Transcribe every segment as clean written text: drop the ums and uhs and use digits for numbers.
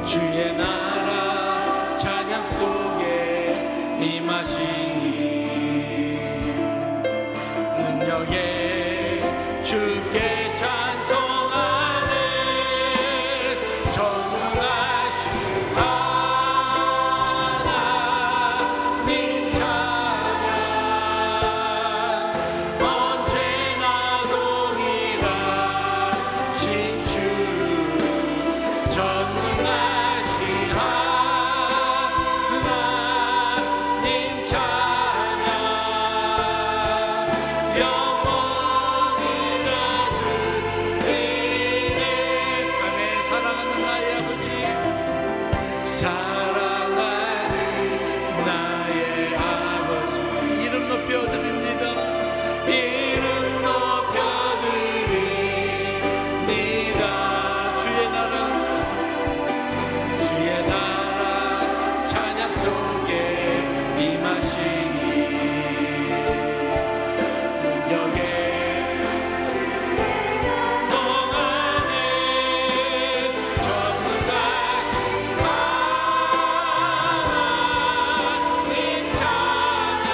주의 나라 찬양 속에 임하시니 능력에 주께 찬송하네. 전능하신 하나님 찬양 언제나 동일하신 주. 전능하신 하나님 찬양 영원히 다스리네. 아멘. 사랑하는 나의 아버지, 사랑하는 나의 아버지, 이름 높여드립니다. 이름 높여드립니다. 주의 나라 찬양 속에 임하시니 능력에 성안에 전능하신 하나님 찬양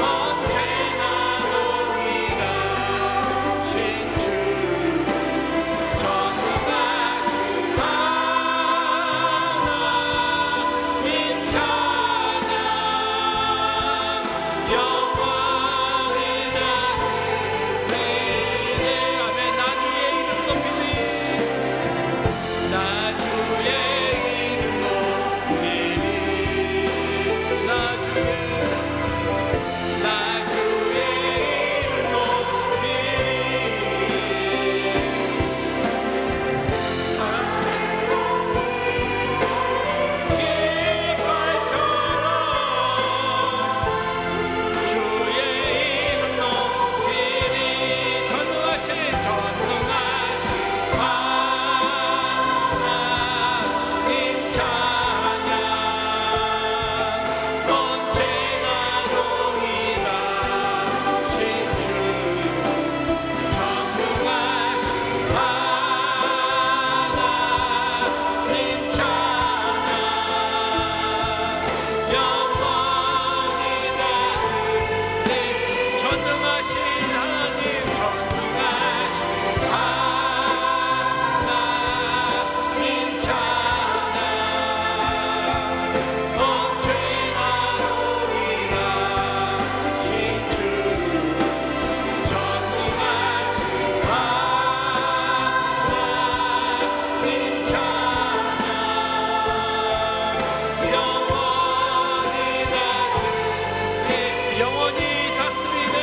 언제나 동일하신 주. 전능하신 하나님 찬양 영원히 다스리네. 아멘. 나 주의 이름 높이니 나 주의 이름 높이니 나 주의 이름 높이니 깃발처럼 주의 이름 높이니 전능하신 하나님 찬양 언제나 동일하신 주. 전능하신 하나님 찬양 영원히 다스리네. 전능하신 하나님, 전능하신 하나님 찬양 언제나 동일하신 주. 전능하신 하나님 찬양 영원히 다스리네. 영원히 다스리네.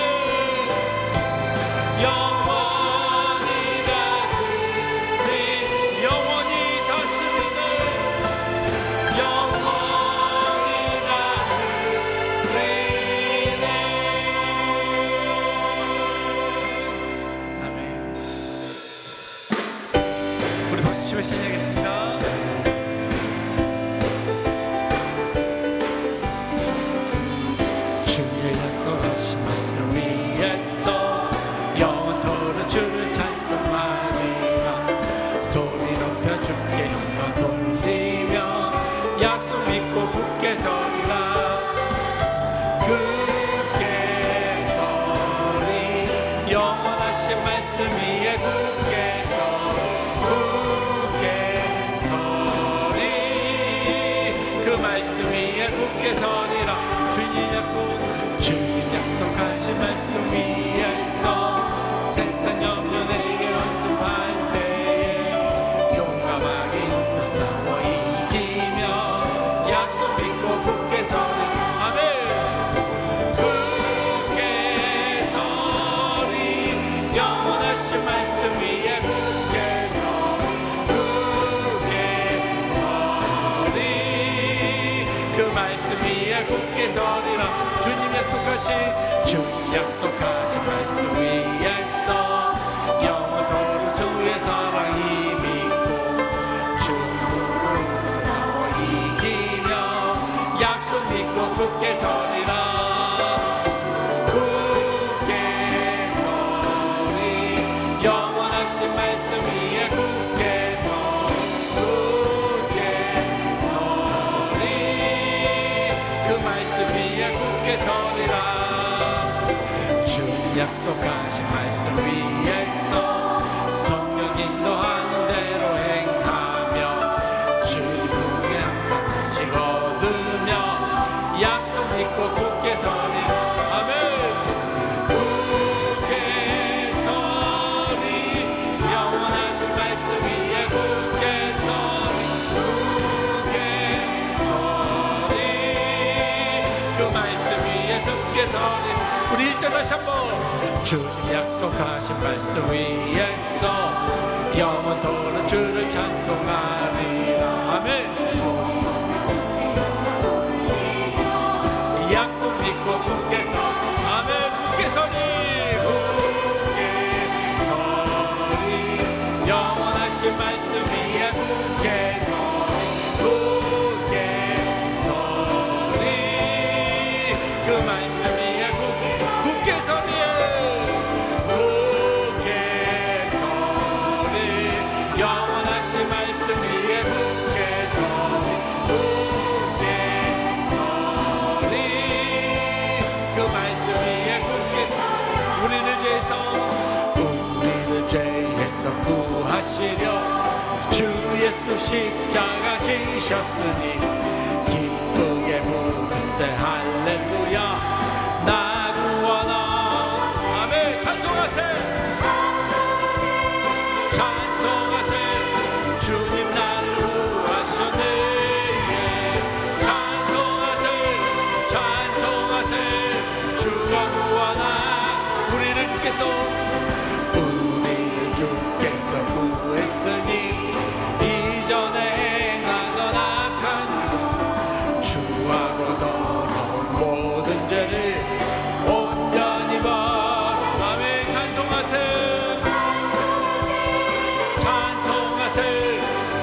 영원히 다스리네. 영원히 다스리네. 아멘. 우리 박수 치며 시작하겠습니다. 주의 약속하신 말씀 위에서 영원토록 주를 찬송하리라. 소리 높여 주께 영광 돌리며 약속 믿고 굳게 서리라. 굳게 서리 영원하신 말씀 위에 굳게 서리 그 말씀 위에 굳게 서리라. 주님 약속하신 말씀 위에서 세상 염려 내게 원수할 때에 용감하게 있어 싸워 이기며 약속 믿고 굳게 서리. 아멘. 굳게 서리 영원하신 말씀 위에 굳게 서리 그 말씀 위에 굳게 서리라. 주님 약속하신 말씀 위에서 영원토록 주의 사랑 힘있고 주님으로 싸워 이기며 약속 믿고 굳게 서리라. 굳게 서리 영원하신 말씀 위에 굳게 서리 그 말씀 위에 굳게 서리라 주 약속하신 말씀 위에서 성령 인도하는 대로 행하며 주님의 항상 다시 거두며 약속 믿고 굳게 서리 아멘 굳게 서리 영원하신 말씀 위에 굳게 서리 그 말씀 위에 굳게 서리 우리 1절 다시 한번 주님 약속하신 말씀 위에서 영원토록 주를 찬송하리라 아멘 약속 믿고 굳게 서 아멘 굳게 서리 영원하신 말씀 위에 굳게 서리 그 말씀 위에 굳게 서리 영원하신 말씀 위에 굳게 서리 그 말씀 위에 굳게 우리를 죄에서 구하시려 주 예수 십자가 지셨으니 기쁘게 부르세 할렐루야 나 구원하 아멘 찬송하세 주님 나를 구하셨네 찬송하세 주가 구하나 우리를 주께서 구했으니 이전에 행하던 악한 주하고 더러운 모든 죄를 온전히 아멘 찬송하세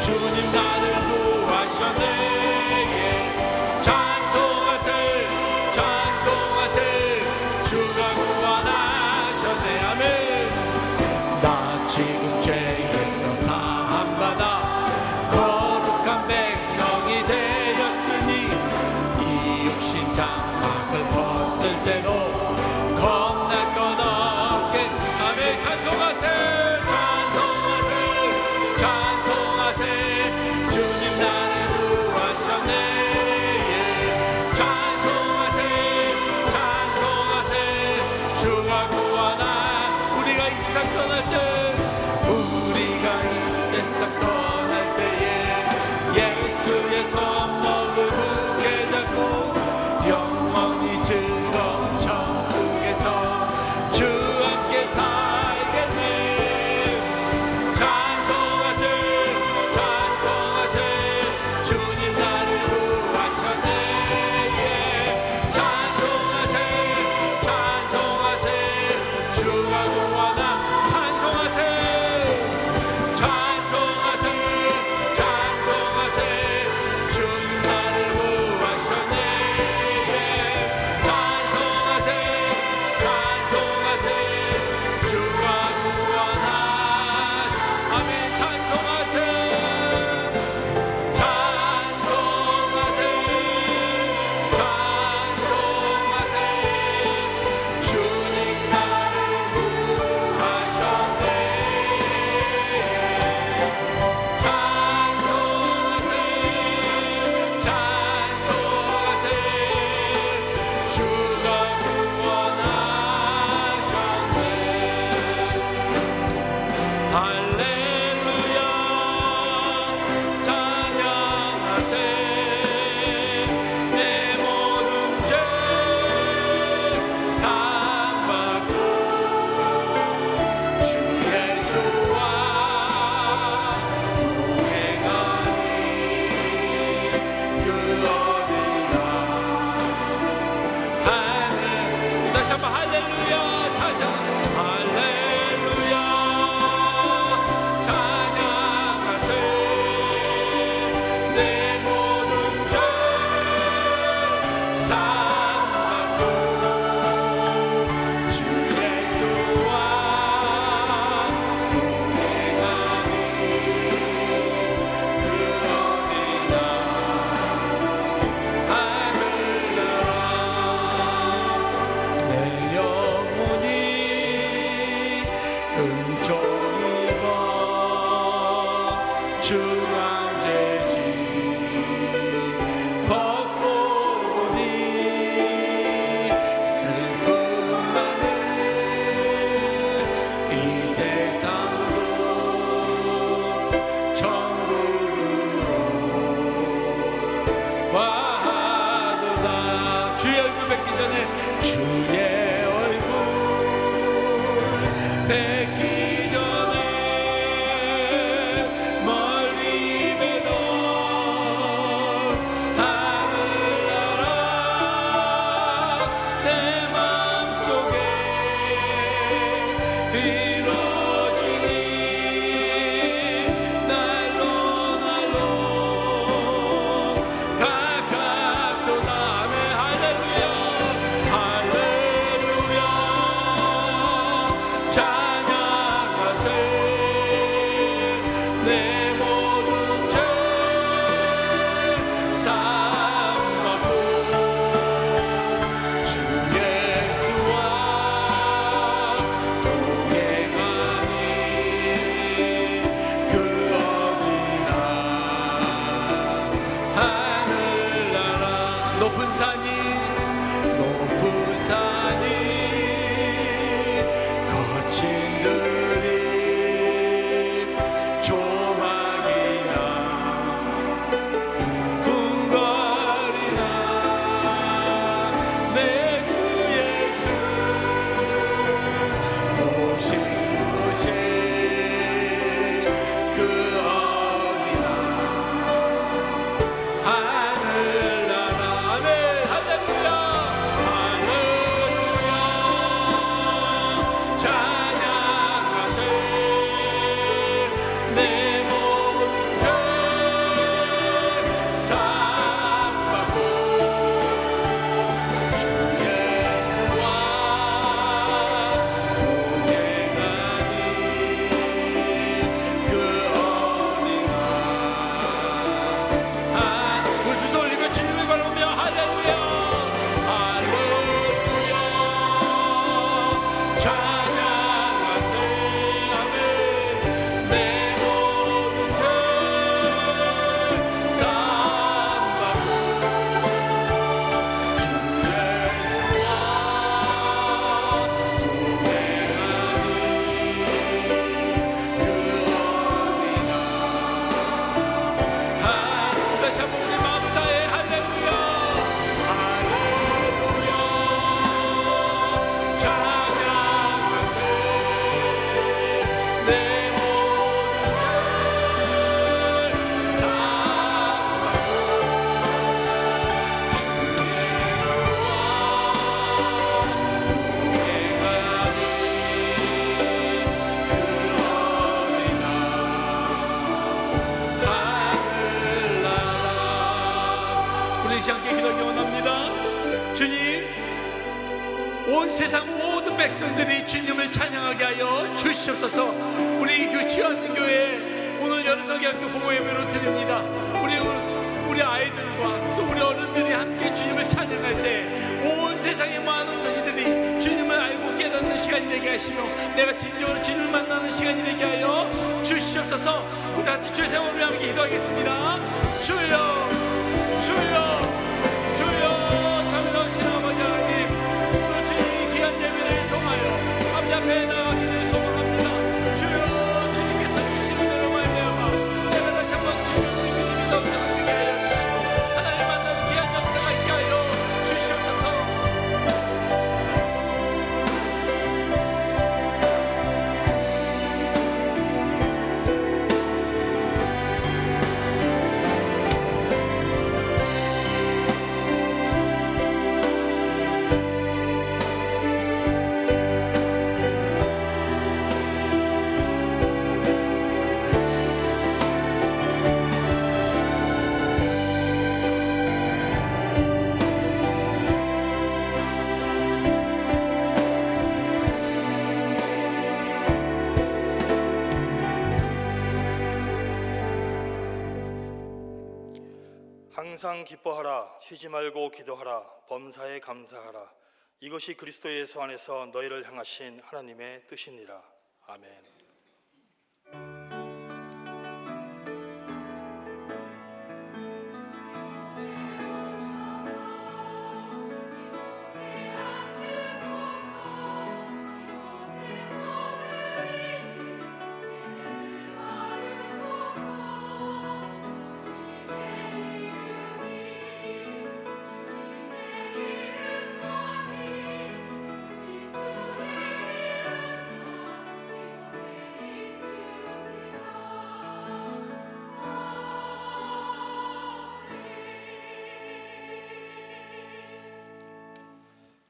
주님 나를 구하셨네 찬송하세 주가 구원하셨네 아멘 나 지금 죄에서 사함받아 거룩한 백성이 되었으니 이 육신 장막을 벗을 때도 겁날 것 없겠 아멘 찬송하세 주님 나를 구하셨네 찬송하세 주가 구하나 우리가 이 세상 떠날 때에 예수의 손목을 굳게 잡고 영원히 즐거운 천국에서 주 함께 살겠네 찬송하세 주님 나를 구하셨네 찬송하세 주가 구하나 찬송하세 중앙재지 벗고 보니 슬픔 많은 이 세상도 천국으로 와도다. 주의 얼굴 뵙기 전에 주의 얼굴 뵙기 전에 멀리 뵈던 하늘나라 내 마음속에 이루어지니 날로 날로 가깝도다. 아멘. 할렐루야 할렐루야 찬양하세. 내 모든 죄 사함받고 주 예수와 동행하니 그 어디나 하늘나라. 높은 산이 거친 들이 조막이나 궁궐이나 내 주 예수 오신 곳이 그 어디나 하늘나라. 아멘. 할렐루야 할렐루야 찬양하세. 내 모든 죄 사함받고 주 예수와 동행하니 그 어디나 우리 두 손 올리고 주님을 바라보며 할렐루야 할렐루야 찬양하세. 아멘. 내 모든 죄 사함받고 주 예수와 동행하니 그 어디나 다시 한번 우리 마음 다해 할렐루야 할렐루야 찬양하세. 내 모든 죄 사함받고 주 예수와 동행하니 그 어디나 하늘나라. 우리 이 시간 기도하기 원합니다. 주님, 온 세상 모든 백성들이 주님을 찬양하게 하여 주시옵소서. 우리 지어있는 교회 오늘 여름성경학교 부모 예배로 드립니다. 우리 아이들과 또 우리 어른들이 함께 주님을 찬양할 때 온 세상의 많은 선이들이 주님을 알고 깨닫는 시간이 되게 하시며 내가 진정으로 주님을 만나는 시간이 되게 하여 주시옵소서. 우리 같이 주의 생활을 함께 기도하겠습니다. 주여 주여 주여 참여하신 아버지 하나님, 오늘 주의 귀한 예배를 통하여 아버지 앞에 나가기를 소망합니다. 주여 주님께서 주시는 대로 말미암아 내가 다시 한번 주님의 믿음이 더 강하게 하여 주시고 하나님 만나는 귀한 역사가 있게 하여 주시옵소서. 항상 기뻐하라. 쉬지 말고 기도하라. 범사에 감사하라. 이것이 그리스도 예수 안에서 너희를 향하신 하나님의 뜻이니라. 아멘.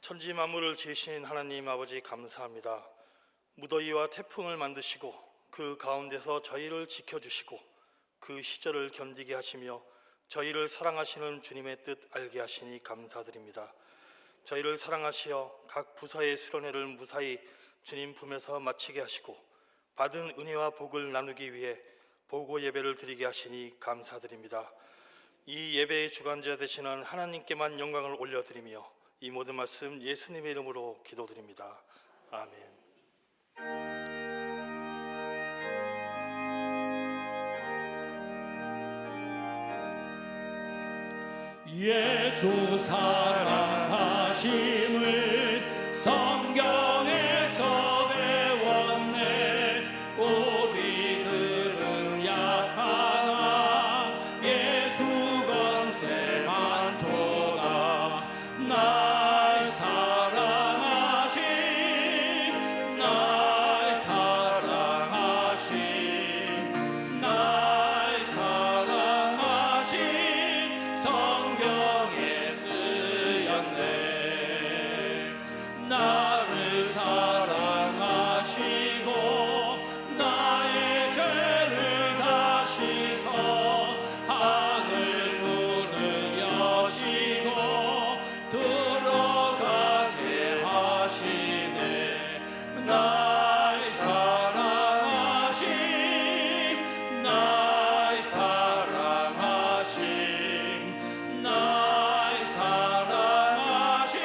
천지 만물을 지으신 하나님 아버지 감사합니다. 무더위와 태풍을 만드시고 그 가운데서 저희를 지켜주시고 그 시절을 견디게 하시며 저희를 사랑하시는 주님의 뜻 알게 하시니 감사드립니다. 저희를 사랑하시어 각 부서의 수련회를 무사히 주님 품에서 마치게 하시고 받은 은혜와 복을 나누기 위해 보고 예배를 드리게 하시니 감사드립니다. 이 예배의 주관자 되시는 하나님께만 영광을 올려드리며 이 모든 말씀 예수님의 이름으로 기도드립니다. 아멘. 예수 사랑하심을 성경에서 배웠네. 우리들은 약하나 예수 권세 많도다. 날 사랑하심, 날 사랑하심, 날 사랑하심 성경에 쓰였네. 나를 사랑하시고 나의 죄를 다시서 하늘 문을 여시고 들어가게 하시네. 날 사랑하심, 날 사랑하심, 날 사랑하심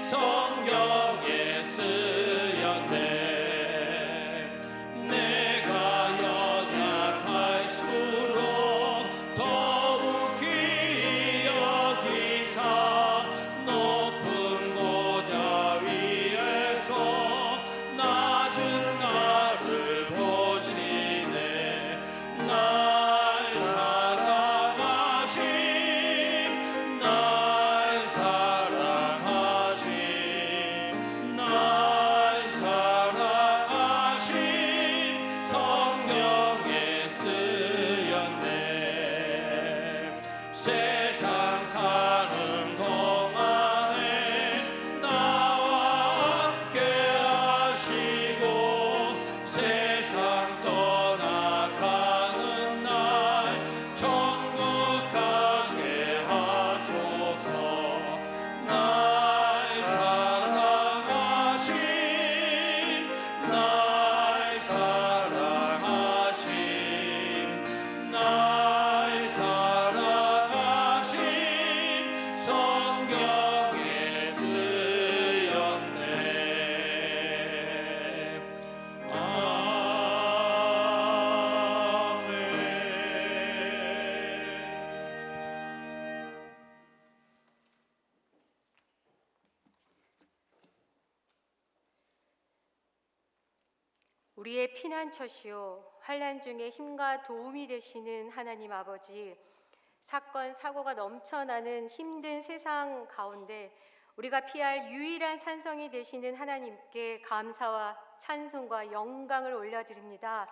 성경에 쓰였네. 내가 연약할수록 더욱 귀히 여기사 높은 보좌 위에서 낮은 나를 보시네. 날 사랑하심, 날 사랑하심, 날 사랑하심 성경에 쓰였네. 세상 사는 동안에 나와 함께 하시고 세상 떠나가는 날 천국 가게 하소서. 날 사랑하심, 날 사랑하심, 날 사랑하심 성경에 쓰였네. 아멘. 우리의 피난처시요 환난 중에 힘과 도움이 되시는 하나님 아버지, 사건 사고가 넘쳐나는 힘든 세상 가운데 우리가 피할 유일한 산성이 되시는 하나님께 감사와 찬송과 영광을 올려드립니다.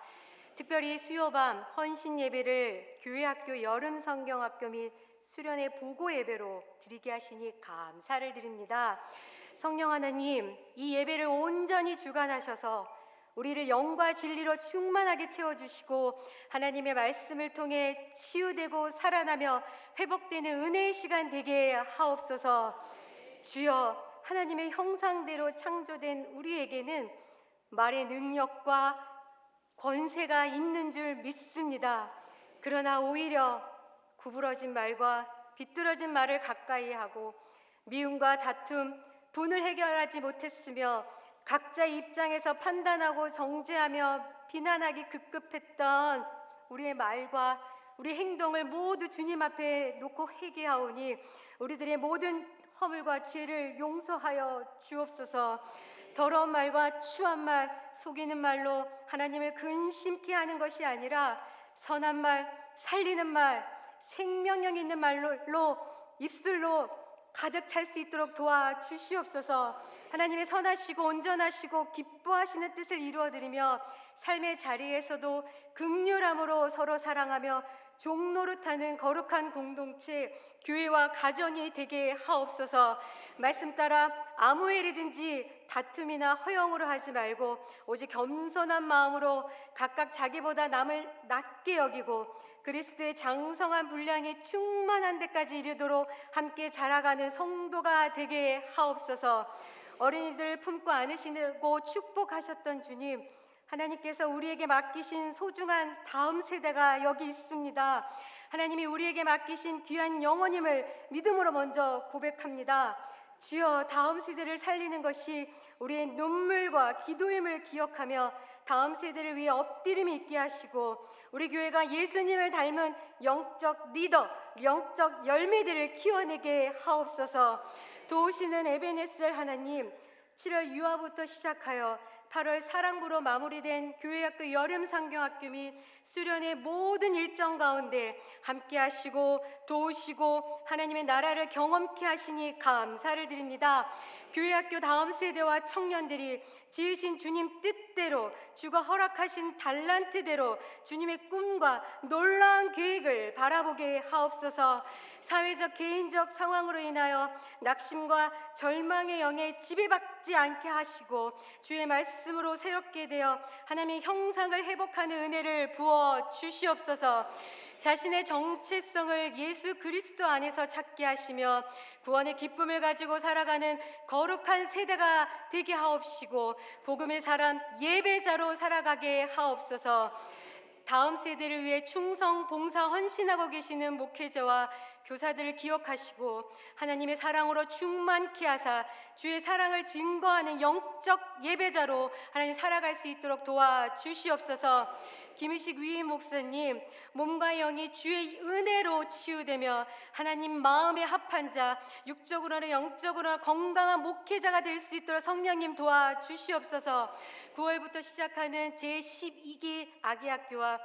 특별히 수요밤 헌신 예배를 교회학교 여름 성경학교 및 수련회 보고 예배로 드리게 하시니 감사를 드립니다. 성령 하나님, 이 예배를 온전히 주관하셔서 우리를 영과 진리로 충만하게 채워주시고 하나님의 말씀을 통해 치유되고 살아나며 회복되는 은혜의 시간 되게 하옵소서. 주여, 하나님의 형상대로 창조된 우리에게는 말의 능력과 권세가 있는 줄 믿습니다. 그러나 오히려 구부러진 말과 비뚤어진 말을 가까이 하고 미움과 다툼, 분을 해결하지 못했으며 각자의 입장에서 판단하고 정죄하며 비난하기 급급했던 우리의 말과 우리 행동을 모두 주님 앞에 놓고 회개하오니 우리들의 모든 허물과 죄를 용서하여 주옵소서. 더러운 말과 추한 말, 속이는 말로 하나님을 근심케 하는 것이 아니라 선한 말, 살리는 말, 생명력 있는 말로 입술로 가득 찰 수 있도록 도와주시옵소서. 하나님의 선하시고 온전하시고 기뻐하시는 뜻을 이루어드리며 삶의 자리에서도 긍휼함으로 서로 사랑하며 종노릇하는 거룩한 공동체 교회와 가정이 되게 하옵소서. 말씀 따라 아무 일이든지 다툼이나 허영으로 하지 말고 오직 겸손한 마음으로 각각 자기보다 남을 낮게 여기고 그리스도의 장성한 분량이 충만한 데까지 이르도록 함께 자라가는 성도가 되게 하옵소서. 어린이들 품고 안으시고 축복하셨던 주님, 하나님께서 우리에게 맡기신 소중한 다음 세대가 여기 있습니다. 하나님이 우리에게 맡기신 귀한 영혼임을 믿음으로 먼저 고백합니다. 주여, 다음 세대를 살리는 것이 우리의 눈물과 기도임을 기억하며 다음 세대를 위해 엎드림이 있게 하시고 우리 교회가 예수님을 닮은 영적 리더, 영적 열매들을 키워내게 하옵소서. 도우시는 에베네셀 하나님, 7월 유아부터 시작하여 8월 사랑부로 마무리된 교회학교 여름상경학교 및 수련의 모든 일정 가운데 함께 하시고 도우시고 하나님의 나라를 경험케 하시니 감사를 드립니다. 교회학교 다음 세대와 청년들이 지으신 주님 뜻대로 주가 허락하신 달란트대로 주님의 꿈과 놀라운 계획을 바라보게 하옵소서. 사회적 개인적 상황으로 인하여 낙심과 절망의 영에 지배받지 않게 하시고 주의 말씀으로 새롭게 되어 하나님의 형상을 회복하는 은혜를 부어 주시옵소서. 자신의 정체성을 예수 그리스도 안에서 찾게 하시며 구원의 기쁨을 가지고 살아가는 거룩한 세대가 되게 하옵시고 복음의 사람 예배자로 살아가게 하옵소서. 다음 세대를 위해 충성 봉사 헌신하고 계시는 목회자와 교사들을 기억하시고 하나님의 사랑으로 충만케 하사 주의 사랑을 증거하는 영적 예배자로 하나님 살아갈 수 있도록 도와주시옵소서. 김희식 위임 목사님, 몸과 영이 주의 은혜로 치유되며 하나님 마음에 합한 자, 육적으로나 영적으로나 건강한 목회자가 될 수 있도록 성령님 도와주시옵소서. 9월부터 시작하는 제12기 아기학교와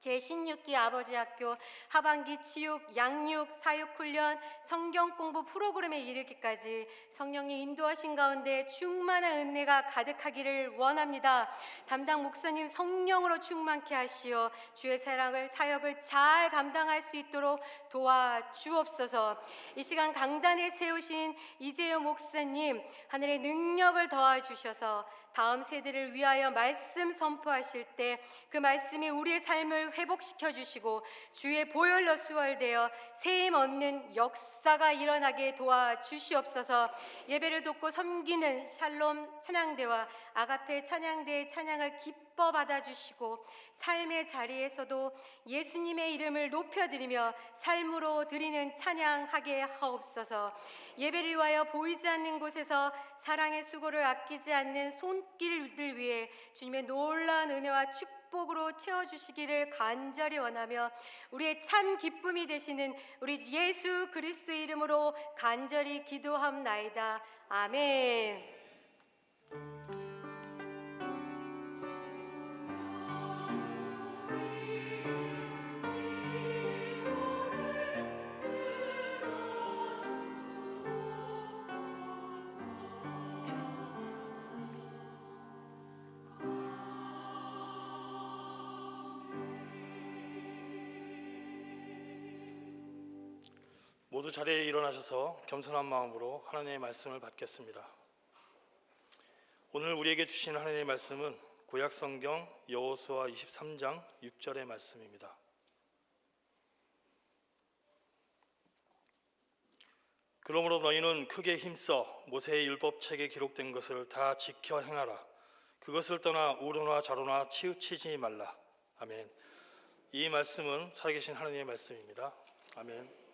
제16기 아버지학교 하반기 치육, 양육, 사육훈련, 성경공부 프로그램에 이르기까지 성령이 인도하신 가운데 충만한 은혜가 가득하기를 원합니다. 담당 목사님 성령으로 충만케 하시어 주의 사역을 잘 감당할 수 있도록 도와주옵소서. 이 시간 강단에 세우신 이재호 목사님 하늘의 능력을 더하주셔서 다음 세대를 위하여 말씀 선포하실 때 그 말씀이 우리의 삶을 회복시켜 주시고 주의 보혈로 수월되어 세임 얻는 역사가 일어나게 도와주시옵소서. 예배를 돕고 섬기는 샬롬 찬양대와 아가페 찬양대의 찬양을 기뻐 받아주시고 삶의 자리에서도 예수님의 이름을 높여드리며 삶으로 드리는 찬양하게 하옵소서. 예배를 위하여 보이지 않는 곳에서 사랑의 수고를 아끼지 않는 손길들 위해 주님의 놀라운 은혜와 축복으로 채워주시기를 간절히 원하며 우리의 참 기쁨이 되시는 우리 예수 그리스도의 이름으로 간절히 기도함나이다. 아멘. 모두 자리에 일어나셔서 겸손한 마음으로 하나님의 말씀을 받겠습니다. 오늘 우리에게 주신 하나님의 말씀은 구약성경 여호수아 23장 6절의 말씀입니다. 그러므로 너희는 크게 힘써 모세의 율법책에 기록된 것을 다 지켜 행하라. 그것을 떠나 우로나 좌로나 치우치지 말라. 아멘. 이 말씀은 살아계신 하나님의 말씀입니다. 아멘.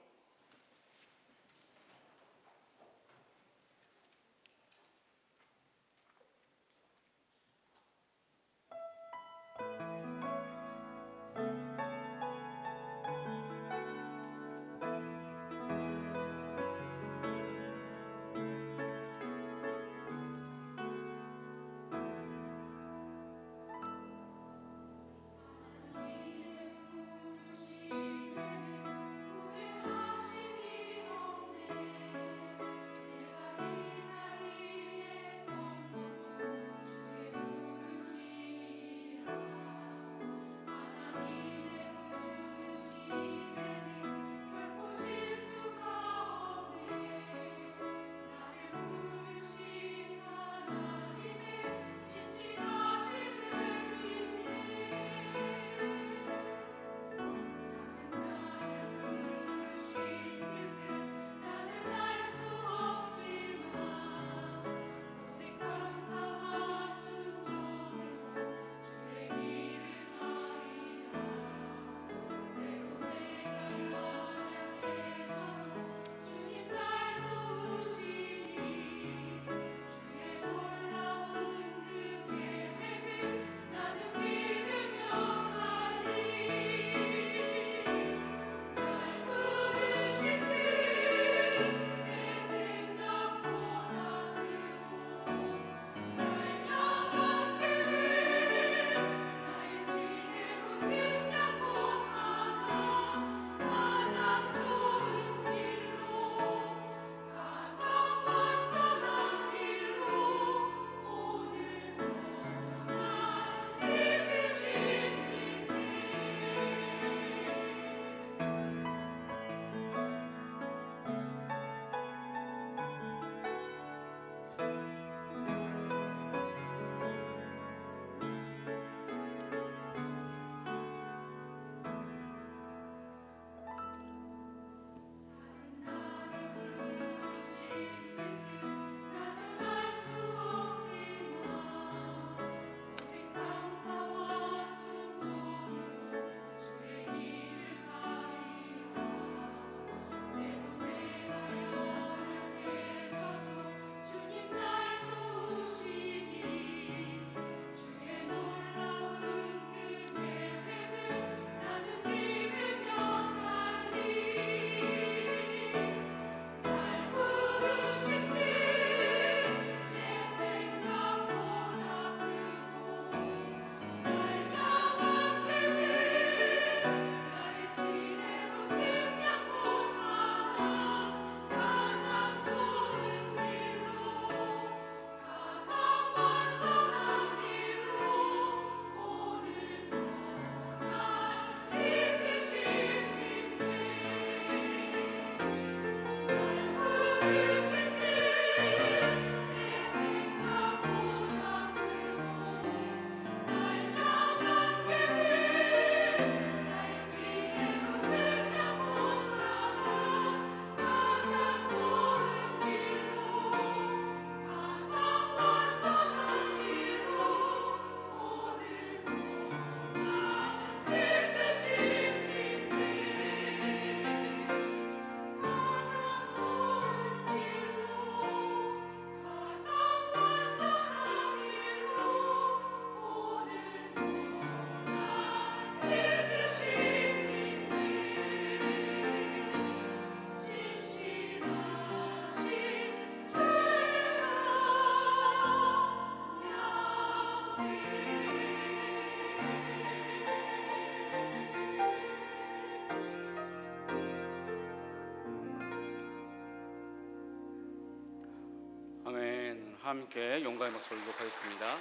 함께 용감의 박수를 기록하겠습니다.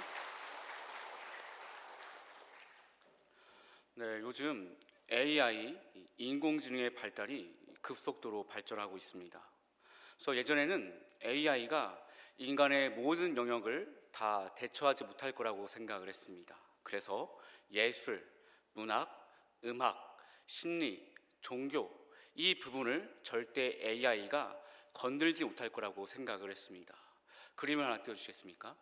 네, 요즘 AI, 인공지능의 발달이 급속도로 발전하고 있습니다. 그래서 예전에는 AI가 인간의 모든 영역을 다 대처하지 못할 거라고 생각을 했습니다. 그래서 예술, 문학, 음악, 심리, 종교 이 부분을 절대 AI가 건들지 못할 거라고 생각을 했습니다. 그림을 하나 띄워주시겠습니까?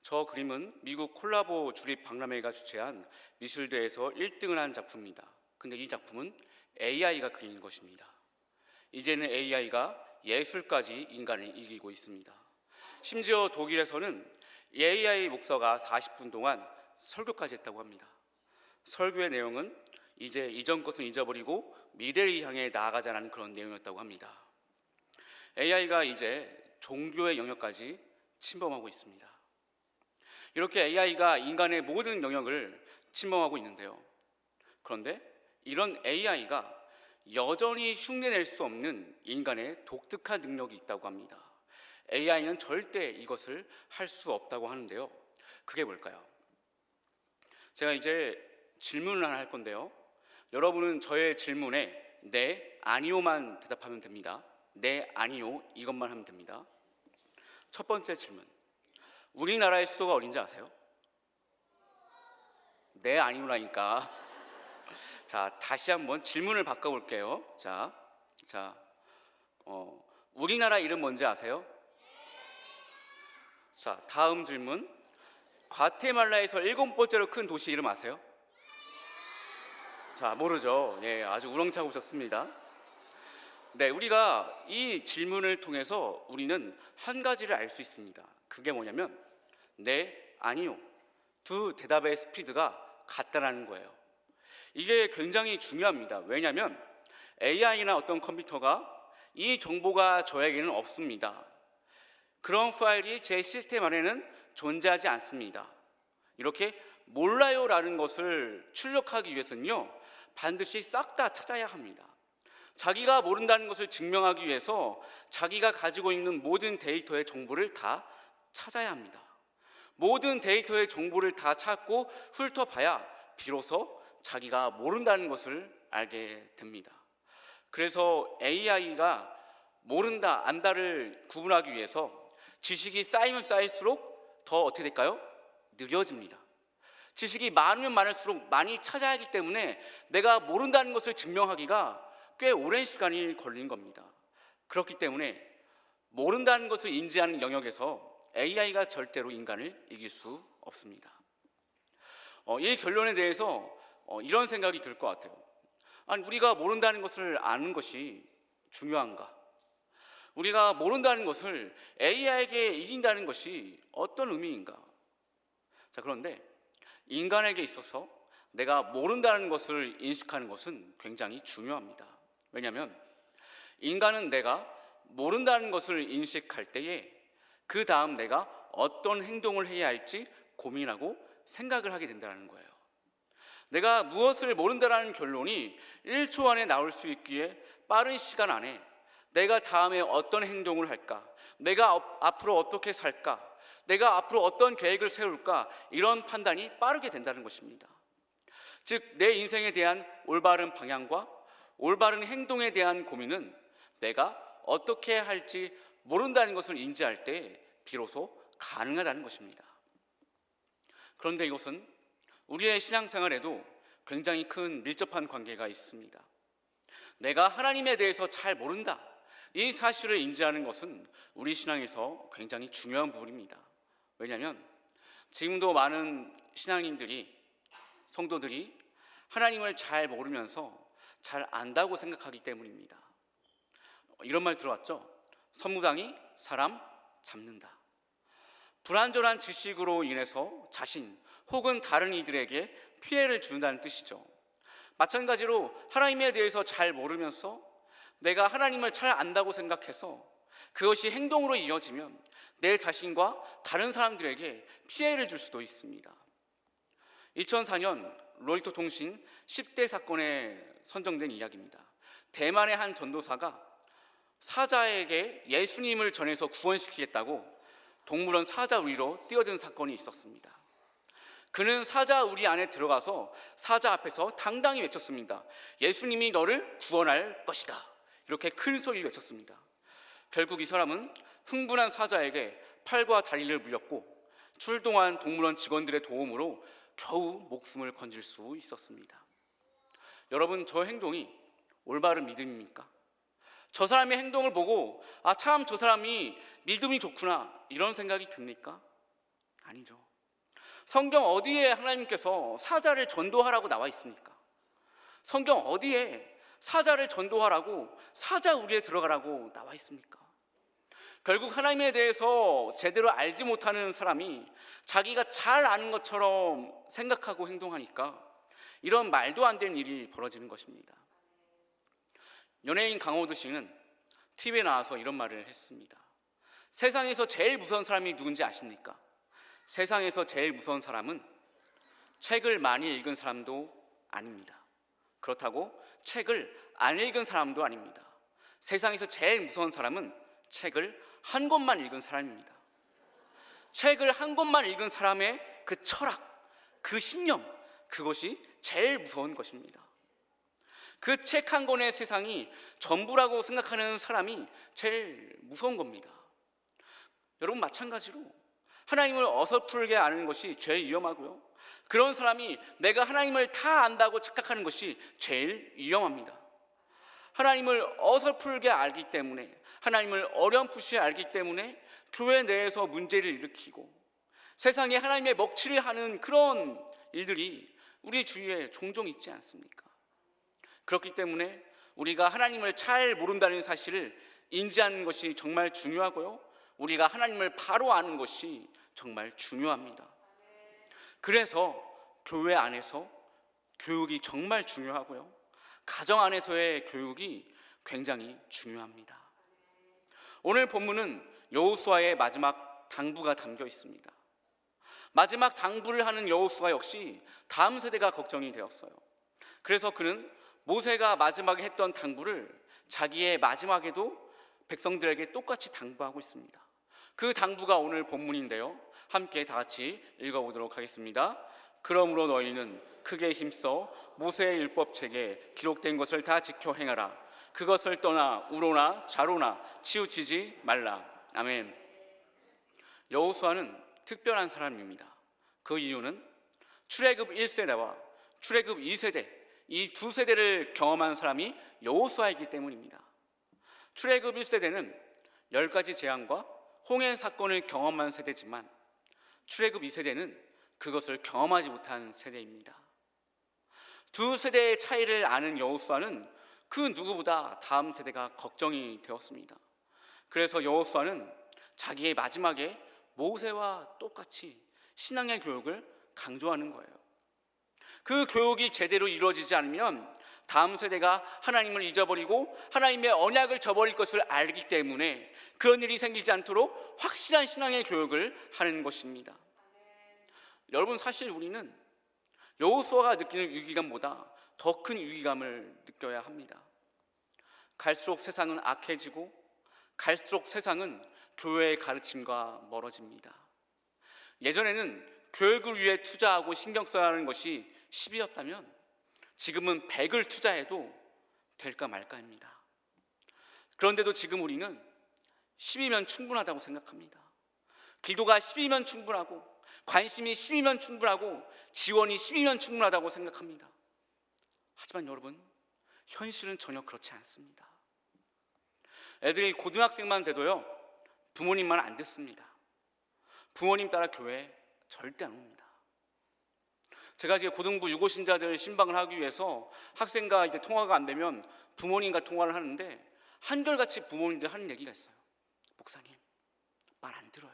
저 그림은 미국 콜라보 주립 박람회가 주최한 미술대회에서 1등을 한 작품입니다. 근데 이 작품은 AI가 그린 것입니다. 이제는 AI가 예술까지 인간을 이기고 있습니다. 심지어 독일에서는 AI 목사가 40분 동안 설교까지 했다고 합니다. 설교의 내용은 이제 이전 것은 잊어버리고 미래를 향해 나아가자는 그런 내용이었다고 합니다. AI가 이제 종교의 영역까지 침범하고 있습니다. 이렇게 AI가 인간의 모든 영역을 침범하고 있는데요. 그런데 이런 AI가 여전히 흉내낼 수 없는 인간의 독특한 능력이 있다고 합니다. AI는 절대 이것을 할 수 없다고 하는데요. 그게 뭘까요? 제가 이제 질문을 하나 할 건데요. 여러분은 저의 질문에 네, 아니요만 대답하면 됩니다. 네, 아니요 이것만 하면 됩니다. 첫 번째 질문. 우리나라의 수도가 어딘지 아세요? 네, 아니요라니까. 자, 다시 한번 질문을 바꿔볼게요. 우리나라 이름 뭔지 아세요? 자, 다음 질문. 과테말라에서 7번째로 큰 도시 이름 아세요? 자, 모르죠. 예, 아주 우렁차고 오셨습니다. 네, 우리가 이 질문을 통해서 우리는 한 가지를 알 수 있습니다. 그게 뭐냐면 네, 아니요 두 대답의 스피드가 같다라는 거예요. 이게 굉장히 중요합니다. 왜냐하면 AI나 어떤 컴퓨터가 이 정보가 저에게는 없습니다. 그런 파일이 제 시스템 안에는 존재하지 않습니다. 이렇게 몰라요라는 것을 출력하기 위해서는요, 반드시 싹 다 찾아야 합니다. 자기가 모른다는 것을 증명하기 위해서 자기가 가지고 있는 모든 데이터의 정보를 다 찾아야 합니다. 모든 데이터의 정보를 다 찾고 훑어봐야 비로소 자기가 모른다는 것을 알게 됩니다. 그래서 AI가 모른다, 안다를 구분하기 위해서 지식이 쌓이면 쌓일수록 더 어떻게 될까요? 느려집니다. 지식이 많으면 많을수록 많이 찾아야 하기 때문에 내가 모른다는 것을 증명하기가 꽤 오랜 시간이 걸리는 겁니다. 그렇기 때문에 모른다는 것을 인지하는 영역에서 AI가 절대로 인간을 이길 수 없습니다. 이 결론에 대해서 이런 생각이 들 것 같아요. 아니, 우리가 모른다는 것을 아는 것이 중요한가? 우리가 모른다는 것을 AI에게 이긴다는 것이 어떤 의미인가? 자, 그런데 인간에게 있어서 내가 모른다는 것을 인식하는 것은 굉장히 중요합니다. 왜냐하면 인간은 내가 모른다는 것을 인식할 때에 그 다음 내가 어떤 행동을 해야 할지 고민하고 생각을 하게 된다는 거예요. 내가 무엇을 모른다는 결론이 1초 안에 나올 수 있기에 빠른 시간 안에 내가 다음에 어떤 행동을 할까, 내가 앞으로 어떻게 살까, 내가 앞으로 어떤 계획을 세울까, 이런 판단이 빠르게 된다는 것입니다. 즉, 내 인생에 대한 올바른 방향과 올바른 행동에 대한 고민은 내가 어떻게 할지 모른다는 것을 인지할 때 비로소 가능하다는 것입니다. 그런데 이것은 우리의 신앙생활에도 굉장히 큰 밀접한 관계가 있습니다. 내가 하나님에 대해서 잘 모른다, 이 사실을 인지하는 것은 우리 신앙에서 굉장히 중요한 부분입니다. 왜냐하면 지금도 많은 신앙인들이, 성도들이 하나님을 잘 모르면서 잘 안다고 생각하기 때문입니다. 이런 말 들어왔죠? 선무당이 사람 잡는다. 불완전한 지식으로 인해서 자신 혹은 다른 이들에게 피해를 준다는 뜻이죠. 마찬가지로 하나님에 대해서 잘 모르면서 내가 하나님을 잘 안다고 생각해서 그것이 행동으로 이어지면 내 자신과 다른 사람들에게 피해를 줄 수도 있습니다. 2004년 로이터 통신 10대 사건에 선정된 이야기입니다. 대만의 한 전도사가 사자에게 예수님을 전해서 구원시키겠다고 동물원 사자 우리로 뛰어든 사건이 있었습니다. 그는 사자 우리 안에 들어가서 사자 앞에서 당당히 외쳤습니다. 예수님이 너를 구원할 것이다. 이렇게 큰 소리를 외쳤습니다. 결국 이 사람은 흥분한 사자에게 팔과 다리를 물렸고 출동한 동물원 직원들의 도움으로 겨우 목숨을 건질 수 있었습니다. 여러분, 저 행동이 올바른 믿음입니까? 저 사람의 행동을 보고 참 저 사람이 믿음이 좋구나 이런 생각이 듭니까? 아니죠. 성경 어디에 하나님께서 사자를 전도하라고 나와 있습니까? 성경 어디에 사자를 전도하라고 사자 우리에 들어가라고 나와 있습니까? 결국 하나님에 대해서 제대로 알지 못하는 사람이 자기가 잘 아는 것처럼 생각하고 행동하니까 이런 말도 안 되는 일이 벌어지는 것입니다. 연예인 강호드 씨는 TV에 나와서 이런 말을 했습니다. 세상에서 제일 무서운 사람이 누군지 아십니까? 세상에서 제일 무서운 사람은 책을 많이 읽은 사람도 아닙니다. 그렇다고 책을 안 읽은 사람도 아닙니다. 세상에서 제일 무서운 사람은 책을 한 권만 읽은 사람입니다. 책을 한 권만 읽은 사람의 그 철학, 그 신념, 그것이 제일 무서운 것입니다. 그 책 한 권의 세상이 전부라고 생각하는 사람이 제일 무서운 겁니다. 여러분, 마찬가지로 하나님을 어설프게 아는 것이 제일 위험하고요, 그런 사람이 내가 하나님을 다 안다고 착각하는 것이 제일 위험합니다. 하나님을 어설프게 알기 때문에, 하나님을 어렴풋이 알기 때문에 교회 내에서 문제를 일으키고 세상에 하나님의 먹칠을 하는 그런 일들이 우리 주위에 종종 있지 않습니까? 그렇기 때문에 우리가 하나님을 잘 모른다는 사실을 인지하는 것이 정말 중요하고요, 우리가 하나님을 바로 아는 것이 정말 중요합니다. 그래서 교회 안에서 교육이 정말 중요하고요, 가정 안에서의 교육이 굉장히 중요합니다. 오늘 본문은 여호수아의 마지막 당부가 담겨 있습니다. 마지막 당부를 하는 여호수아 역시 다음 세대가 걱정이 되었어요. 그래서 그는 모세가 마지막에 했던 당부를 자기의 마지막에도 백성들에게 똑같이 당부하고 있습니다. 그 당부가 오늘 본문인데요, 함께 다 같이 읽어보도록 하겠습니다. 그러므로 너희는 크게 힘써 모세의 율법책에 기록된 것을 다 지켜 행하라. 그것을 떠나 우로나 좌로나 치우치지 말라. 아멘. 여호수아는 특별한 사람입니다. 그 이유는 출애굽 1세대와 출애굽 2세대, 이 두 세대를 경험한 사람이 여호수아이기 때문입니다. 출애굽 1세대는 10가지 재앙과 홍해 사건을 경험한 세대지만 출애굽 2세대는 그것을 경험하지 못한 세대입니다. 두 세대의 차이를 아는 여호수아는 그 누구보다 다음 세대가 걱정이 되었습니다. 그래서 여호수아는 자기의 마지막에 모세와 똑같이 신앙의 교육을 강조하는 거예요. 그 교육이 제대로 이루어지지 않으면 다음 세대가 하나님을 잊어버리고 하나님의 언약을 저버릴 것을 알기 때문에 그런 일이 생기지 않도록 확실한 신앙의 교육을 하는 것입니다. 여러분, 사실 우리는 여호수아가 느끼는 위기감보다 더 큰 위기감을 느껴야 합니다. 갈수록 세상은 악해지고 갈수록 세상은 교회의 가르침과 멀어집니다. 예전에는 교육을 위해 투자하고 신경 써야 하는 것이 10이었다면 지금은 100을 투자해도 될까 말까입니다. 그런데도 지금 우리는 10이면 충분하다고 생각합니다. 기도가 10이면 충분하고 관심이 10이면 충분하고 지원이 10이면 충분하다고 생각합니다. 하지만 여러분, 현실은 전혀 그렇지 않습니다. 애들이 고등학생만 돼도요, 부모님만 안 듣습니다. 부모님 따라 교회 절대 안 옵니다. 제가 이제 고등부 유고신자들 신방을 하기 위해서 학생과 이제 통화가 안 되면 부모님과 통화를 하는데 한결같이 부모님들 하는 얘기가 있어요. 목사님, 말 안 들어요.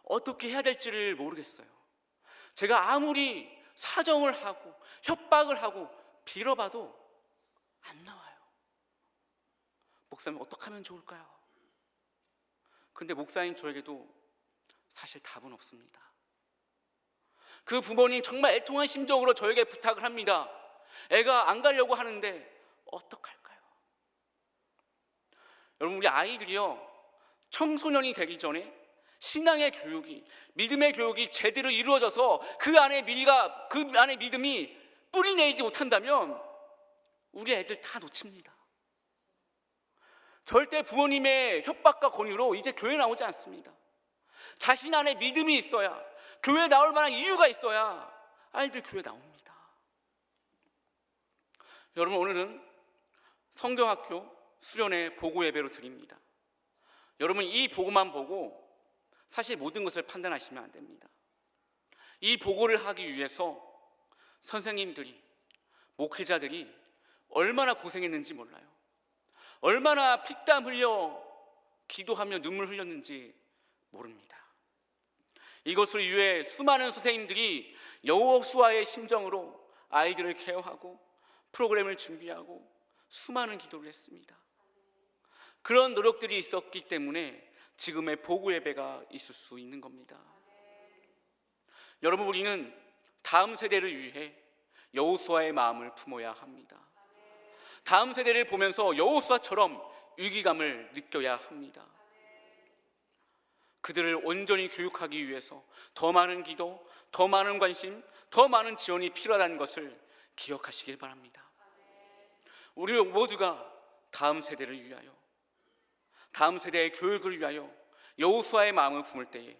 어떻게 해야 될지를 모르겠어요. 제가 아무리 사정을 하고 협박을 하고 빌어봐도 안 나와요. 목사님, 어떻게 하면 좋을까요? 근데 목사님, 저에게도 사실 답은 없습니다. 그 부모님 정말 애통한 심정으로 저에게 부탁을 합니다. 애가 안 가려고 하는데 어떡할까요? 여러분, 우리 아이들이요, 청소년이 되기 전에 신앙의 교육이, 믿음의 교육이 제대로 이루어져서 그 안에 믿음이 뿌리 내리지 못한다면 우리 애들 다 놓칩니다. 절대 부모님의 협박과 권유로 이제 교회 나오지 않습니다. 자신 안에 믿음이 있어야, 교회 나올 만한 이유가 있어야 아이들 교회 나옵니다. 여러분, 오늘은 성경학교 수련회 보고 예배로 드립니다. 여러분, 이 보고만 보고 사실 모든 것을 판단하시면 안 됩니다. 이 보고를 하기 위해서 선생님들이, 목회자들이 얼마나 고생했는지 몰라요. 얼마나 피땀 흘려 기도하며 눈물 흘렸는지 모릅니다. 이것을 위해 수많은 선생님들이 여호수아의 심정으로 아이들을 케어하고 프로그램을 준비하고 수많은 기도를 했습니다. 그런 노력들이 있었기 때문에 지금의 보고 예배가 있을 수 있는 겁니다. 여러분, 우리는 다음 세대를 위해 여호수아의 마음을 품어야 합니다. 다음 세대를 보면서 여호수아처럼 위기감을 느껴야 합니다. 그들을 온전히 교육하기 위해서 더 많은 기도, 더 많은 관심, 더 많은 지원이 필요하다는 것을 기억하시길 바랍니다. 우리 모두가 다음 세대를 위하여, 다음 세대의 교육을 위하여 여호수아의 마음을 품을 때에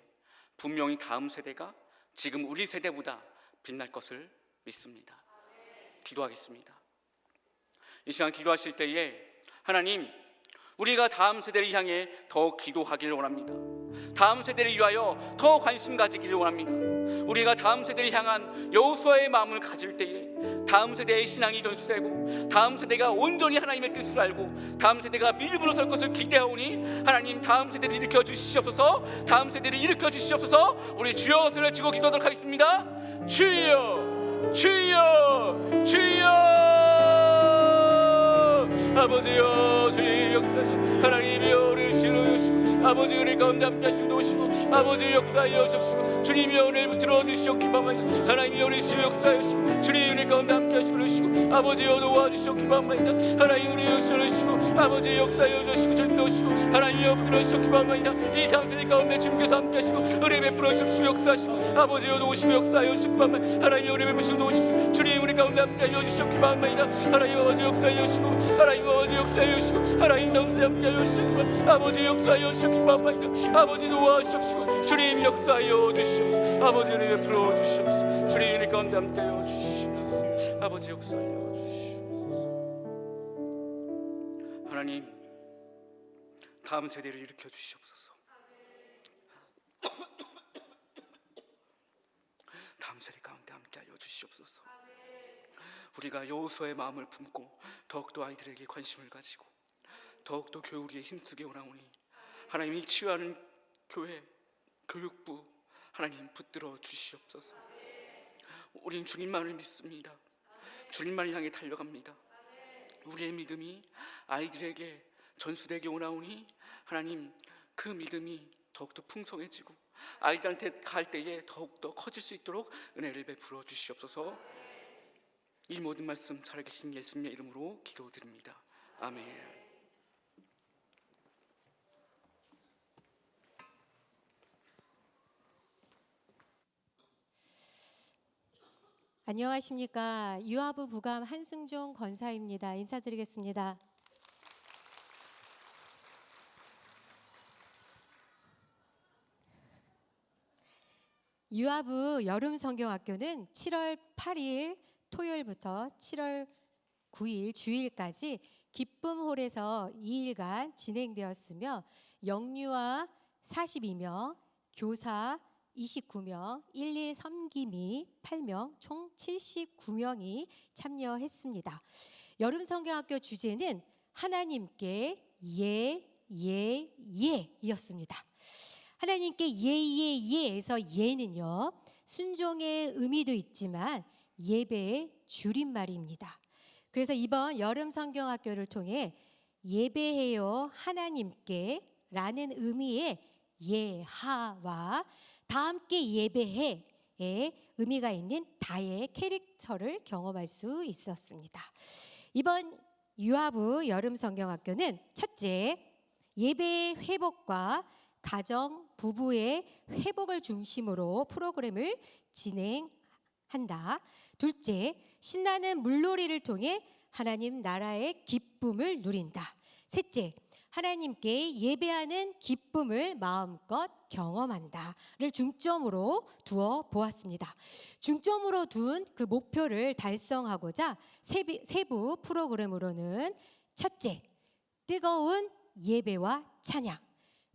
분명히 다음 세대가 지금 우리 세대보다 빛날 것을 믿습니다. 기도하겠습니다. 이 시간 기도하실 때에 하나님, 우리가 다음 세대를 향해 더 기도하기를 원합니다. 다음 세대를 위하여 더 관심 가지기를 원합니다. 우리가 다음 세대를 향한 여호수아의 마음을 가질 때에 다음 세대의 신앙이 전수되고 다음 세대가 온전히 하나님의 뜻을 알고 다음 세대가 믿음으로 설 것을 기대하오니 하나님, 다음 세대를 일으켜 주시옵소서. 다음 세대를 일으켜 주시옵소서. 우리 주여 소리를 치고 기도하도록 하겠습니다. 주여, 주여, 주여. 아버지여, 주의 역사하시고 하나님이여 우리를 지어주시고 아버지 은혜 가운데 함께 하시고 도우시고 아버지 역사하여 주시고 주님이 은혜를 들어주시옵기 바랍니다. 하나님이 우리 주의 역사하여 주시고 주님의 은혜 가운데 함께 하시고 도우시고 아버지여 도와주시옵기 바랍니다. 하나님 우리 역사를 주시고 아버지 역사하여 주시고 주님 도우시고 하나님이여 들어주시옵기 바랍니다. 이 다음 세대 가운데 주님께서 함께 하시고 은혜 베풀어 주시고 역사하시고 아버지여 도우시고 역사하여 주시기 바랍니다. 하나님이 은혜 베푸시고 도우시고 주님의 은혜 가운데 함께 하여 주시옵기 바랍니다. 하나님 아버지 역사하여 주시고 하나님 아버지 역사하여 주시고 하나님 당세 함께 하여 주시고 아버지 역사하여 주시기 바랍니다. 아버지 도와주시옵시고 주님 역사하여 주시옵소서. 아버지 은혜 베풀어 주시옵소서. 주님 은혜 가운데 함께 하여 주시옵소서. 아버지 역사하여 주시옵소서. 하나님, 다음 세대를 일으켜 주시옵소서. 다음 세대 가운데 함께 하여 주시옵소서. 우리가 여호수아의 마음을 품고 더욱더 아이들에게 관심을 가지고 더욱더 교육에 힘쓰게 원하오니 하나님이 치유하는 교회, 교육부 하나님 붙들어 주시옵소서. 우린 주님만을 믿습니다. 주님만을 향해 달려갑니다. 우리의 믿음이 아이들에게 전수되게 원하오니 하나님, 그 믿음이 더욱더 풍성해지고 아이들한테 갈 때에 더욱더 커질 수 있도록 은혜를 베풀어 주시옵소서. 이 모든 말씀 살아계신 예수님의 이름으로 기도드립니다. 아멘. 안녕하십니까. 유아부 부감 한승종 권사입니다. 인사드리겠습니다. 유아부 여름성경학교는 7월 8일 토요일부터 7월 9일 주일까지 기쁨홀에서 2일간 진행되었으며 영유아 42명, 교사 29명, 11 섬김이 8명, 총 79명이 참여했습니다. 여름성경학교 주제는 하나님께 예이었습니다. 하나님께 예에서 예는요, 순종의 의미도 있지만 예배의 줄임말입니다. 그래서 이번 여름성경학교를 통해 예배해요 하나님께 라는 의미의 예하와 다 함께 예배해의 의미가 있는 다의 캐릭터를 경험할 수 있었습니다. 이번 유아부 여름성경학교는 첫째, 예배의 회복과 가정, 부부의 회복을 중심으로 프로그램을 진행한다. 둘째, 신나는 물놀이를 통해 하나님 나라의 기쁨을 누린다. 셋째, 하나님께 예배하는 기쁨을 마음껏 경험한다를 중점으로 두어 보았습니다. 중점으로 둔 그 목표를 달성하고자 세부 프로그램으로는 첫째, 뜨거운 예배와 찬양.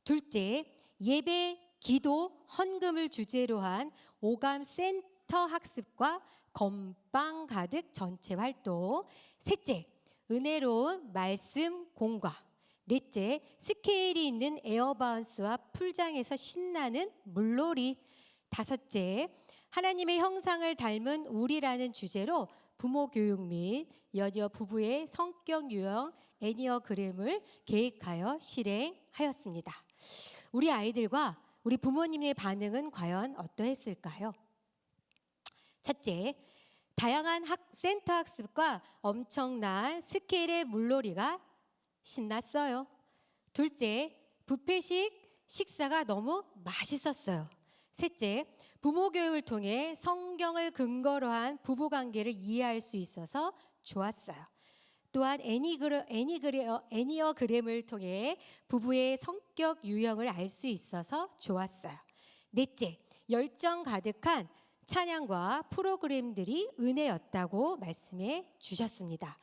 둘째, 예배, 기도, 헌금을 주제로 한 오감 센터 학습과 건빵 가득 전체 활동. 셋째, 은혜로운 말씀 공과. 넷째, 스케일이 있는 에어바운스와 풀장에서 신나는 물놀이. 다섯째, 하나님의 형상을 닮은 우리라는 주제로 부모 교육 및 여녀 부부의 성격 유형 애니어그램을 계획하여 실행하였습니다. 우리 아이들과 우리 부모님의 반응은 과연 어떠했을까요? 첫째, 다양한 센터 학습과 엄청난 스케일의 물놀이가 신났어요. 둘째, 뷔페식 식사가 너무 맛있었어요. 셋째, 부모 교육을 통해 성경을 근거로 한 부부관계를 이해할 수 있어서 좋았어요. 또한 애니어그램을 통해 부부의 성격 유형을 알 수 있어서 좋았어요. 넷째, 열정 가득한 찬양과 프로그램들이 은혜였다고 말씀해 주셨습니다.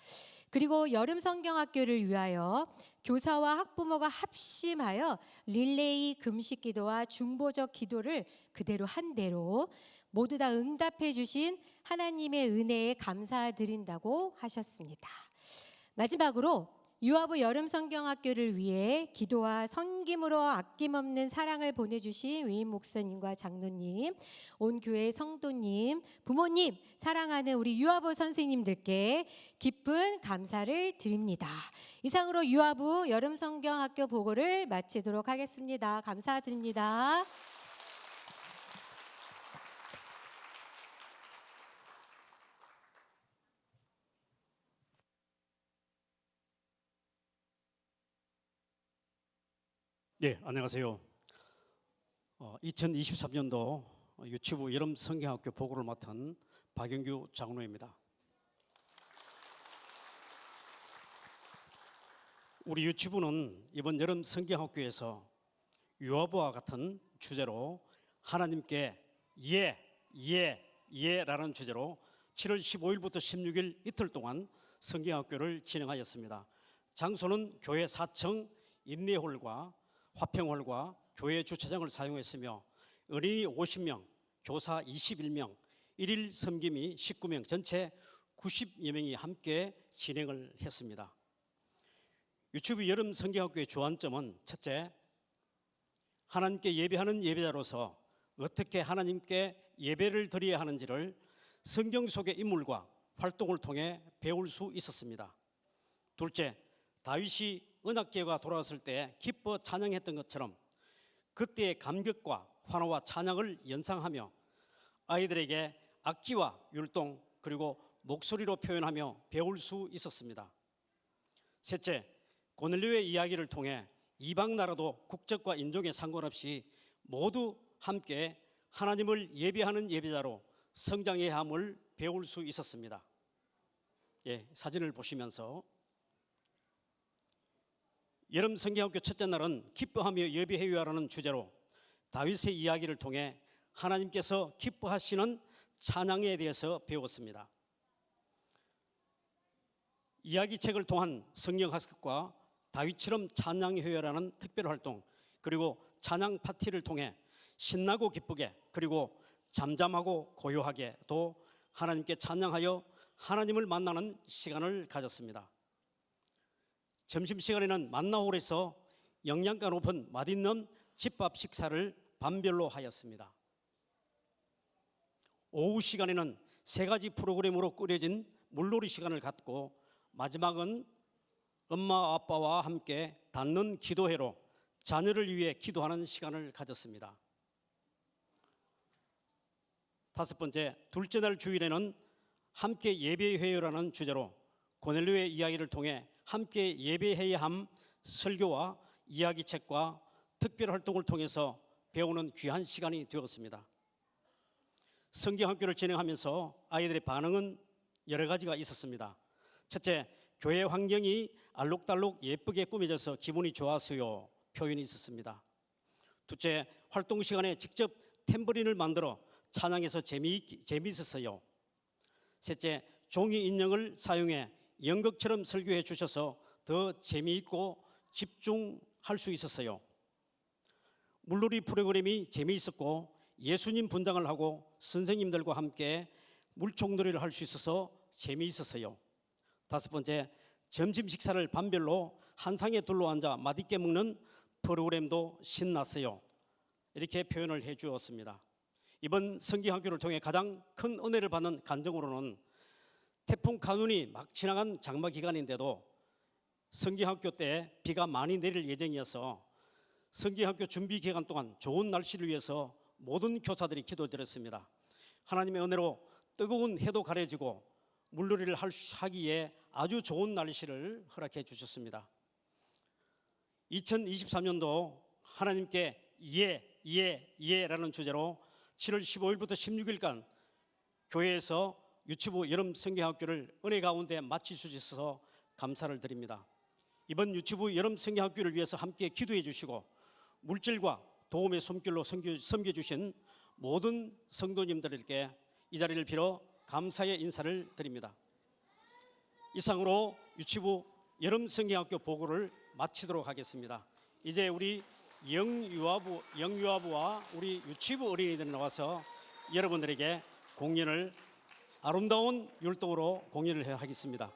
그리고 여름 성경학교를 위하여 교사와 학부모가 합심하여 릴레이 금식 기도와 중보적 기도를 그대로 한 대로 모두 다 응답해 주신 하나님의 은혜에 감사드린다고 하셨습니다. 마지막으로 유아부 여름 성경학교를 위해 기도와 섬김으로 아낌없는 사랑을 보내주신 위임 목사님과 장로님, 온 교회 성도님, 부모님, 사랑하는 우리 유아부 선생님들께 깊은 감사를 드립니다. 이상으로 유아부 여름 성경학교 보고를 마치도록 하겠습니다. 감사드립니다. 네, 안녕하세요. 2023년도 유치부 여름 성경학교 보고를 맡은 박영규 장로입니다. 우리 유치부는 이번 여름 성경학교에서 유아부와 같은 주제로 하나님께 예라는 주제로 7월 15일부터 16일 이틀 동안 성경학교를 진행하였습니다. 장소는 교회 4층 인내홀과 화평홀과 교회 주차장을 사용했으며 어린이 50명, 교사 21명, 1일 섬김이 19명, 전체 90여 명이 함께 진행을 했습니다. 유치부 여름 성경학교의 주안점은 첫째, 하나님께 예배하는 예배자로서 어떻게 하나님께 예배를 드려야 하는지를 성경 속의 인물과 활동을 통해 배울 수 있었습니다. 둘째, 다윗이 언약궤가 돌아왔을 때 기뻐 찬양했던 것처럼 그때의 감격과 환호와 찬양을 연상하며 아이들에게 악기와 율동 그리고 목소리로 표현하며 배울 수 있었습니다. 셋째, 고넬료의 이야기를 통해 이방 나라도 국적과 인종에 상관없이 모두 함께 하나님을 예배하는 예배자로 성장해야 함을 배울 수 있었습니다. 사진을 보시면서 여름 성경학교 첫째 날은 기뻐하며 예배해요라는 주제로 다윗의 이야기를 통해 하나님께서 기뻐하시는 찬양에 대해서 배웠습니다. 이야기책을 통한 성경 학습과 다윗처럼 찬양해요라는 특별 활동 그리고 찬양 파티를 통해 신나고 기쁘게 그리고 잠잠하고 고요하게 또 하나님께 찬양하여 하나님을 만나는 시간을 가졌습니다. 점심시간에는 만나홀에서 영양가 높은 맛있는 집밥 식사를 반별로 하였습니다. 오후 시간에는 3가지 프로그램으로 꾸려진 물놀이 시간을 갖고 마지막은 엄마 아빠와 함께 닿는 기도회로 자녀를 위해 기도하는 시간을 가졌습니다. 다섯 번째, 둘째 날 주일에는 함께 예배해요라는 주제로 고넬료의 이야기를 통해 함께 예배해야 함 설교와 이야기책과 특별 활동을 통해서 배우는 귀한 시간이 되었습니다. 성경학교를 진행하면서 아이들의 반응은 여러 가지가 있었습니다. 첫째, 교회 환경이 알록달록 예쁘게 꾸며져서 기분이 좋았어요 표현이 있었습니다. 둘째, 활동 시간에 직접 탬버린을 만들어 찬양해서 재미있었어요. 셋째, 종이 인형을 사용해 연극처럼 설교해 주셔서 더 재미있고 집중할 수 있었어요. 물놀이 프로그램이 재미있었고 예수님 분장을 하고 선생님들과 함께 물총놀이를 할 수 있어서 재미있었어요. 다섯 번째, 점심 식사를 반별로 한 상에 둘러앉아 맛있게 먹는 프로그램도 신났어요. 이렇게 표현을 해 주었습니다. 이번 성경학교를 통해 가장 큰 은혜를 받는 간증으로는 태풍 카눈이 막 지나간 장마 기간인데도 성경학교 때 비가 많이 내릴 예정이어서 성경학교 준비 기간 동안 좋은 날씨를 위해서 모든 교사들이 기도드렸습니다. 하나님의 은혜로 뜨거운 해도 가려지고 물놀이를 하기에 아주 좋은 날씨를 허락해 주셨습니다. 2023년도 하나님께 예라는 주제로 7월 15일부터 16일간 교회에서 유치부 여름 성경학교를 은혜 가운데 마칠 수 있어서 감사를 드립니다. 이번 유치부 여름 성경학교를 위해서 함께 기도해 주시고 물질과 도움의 손길로 섬겨주신 모든 성도님들에게 이 자리를 빌어 감사의 인사를 드립니다. 이상으로 유치부 여름 성경학교 보고를 마치도록 하겠습니다. 이제 우리 영유아부와 우리 유치부 어린이들이 나와서 여러분들에게 공연을 아름다운 율동으로 공연을 하겠습니다.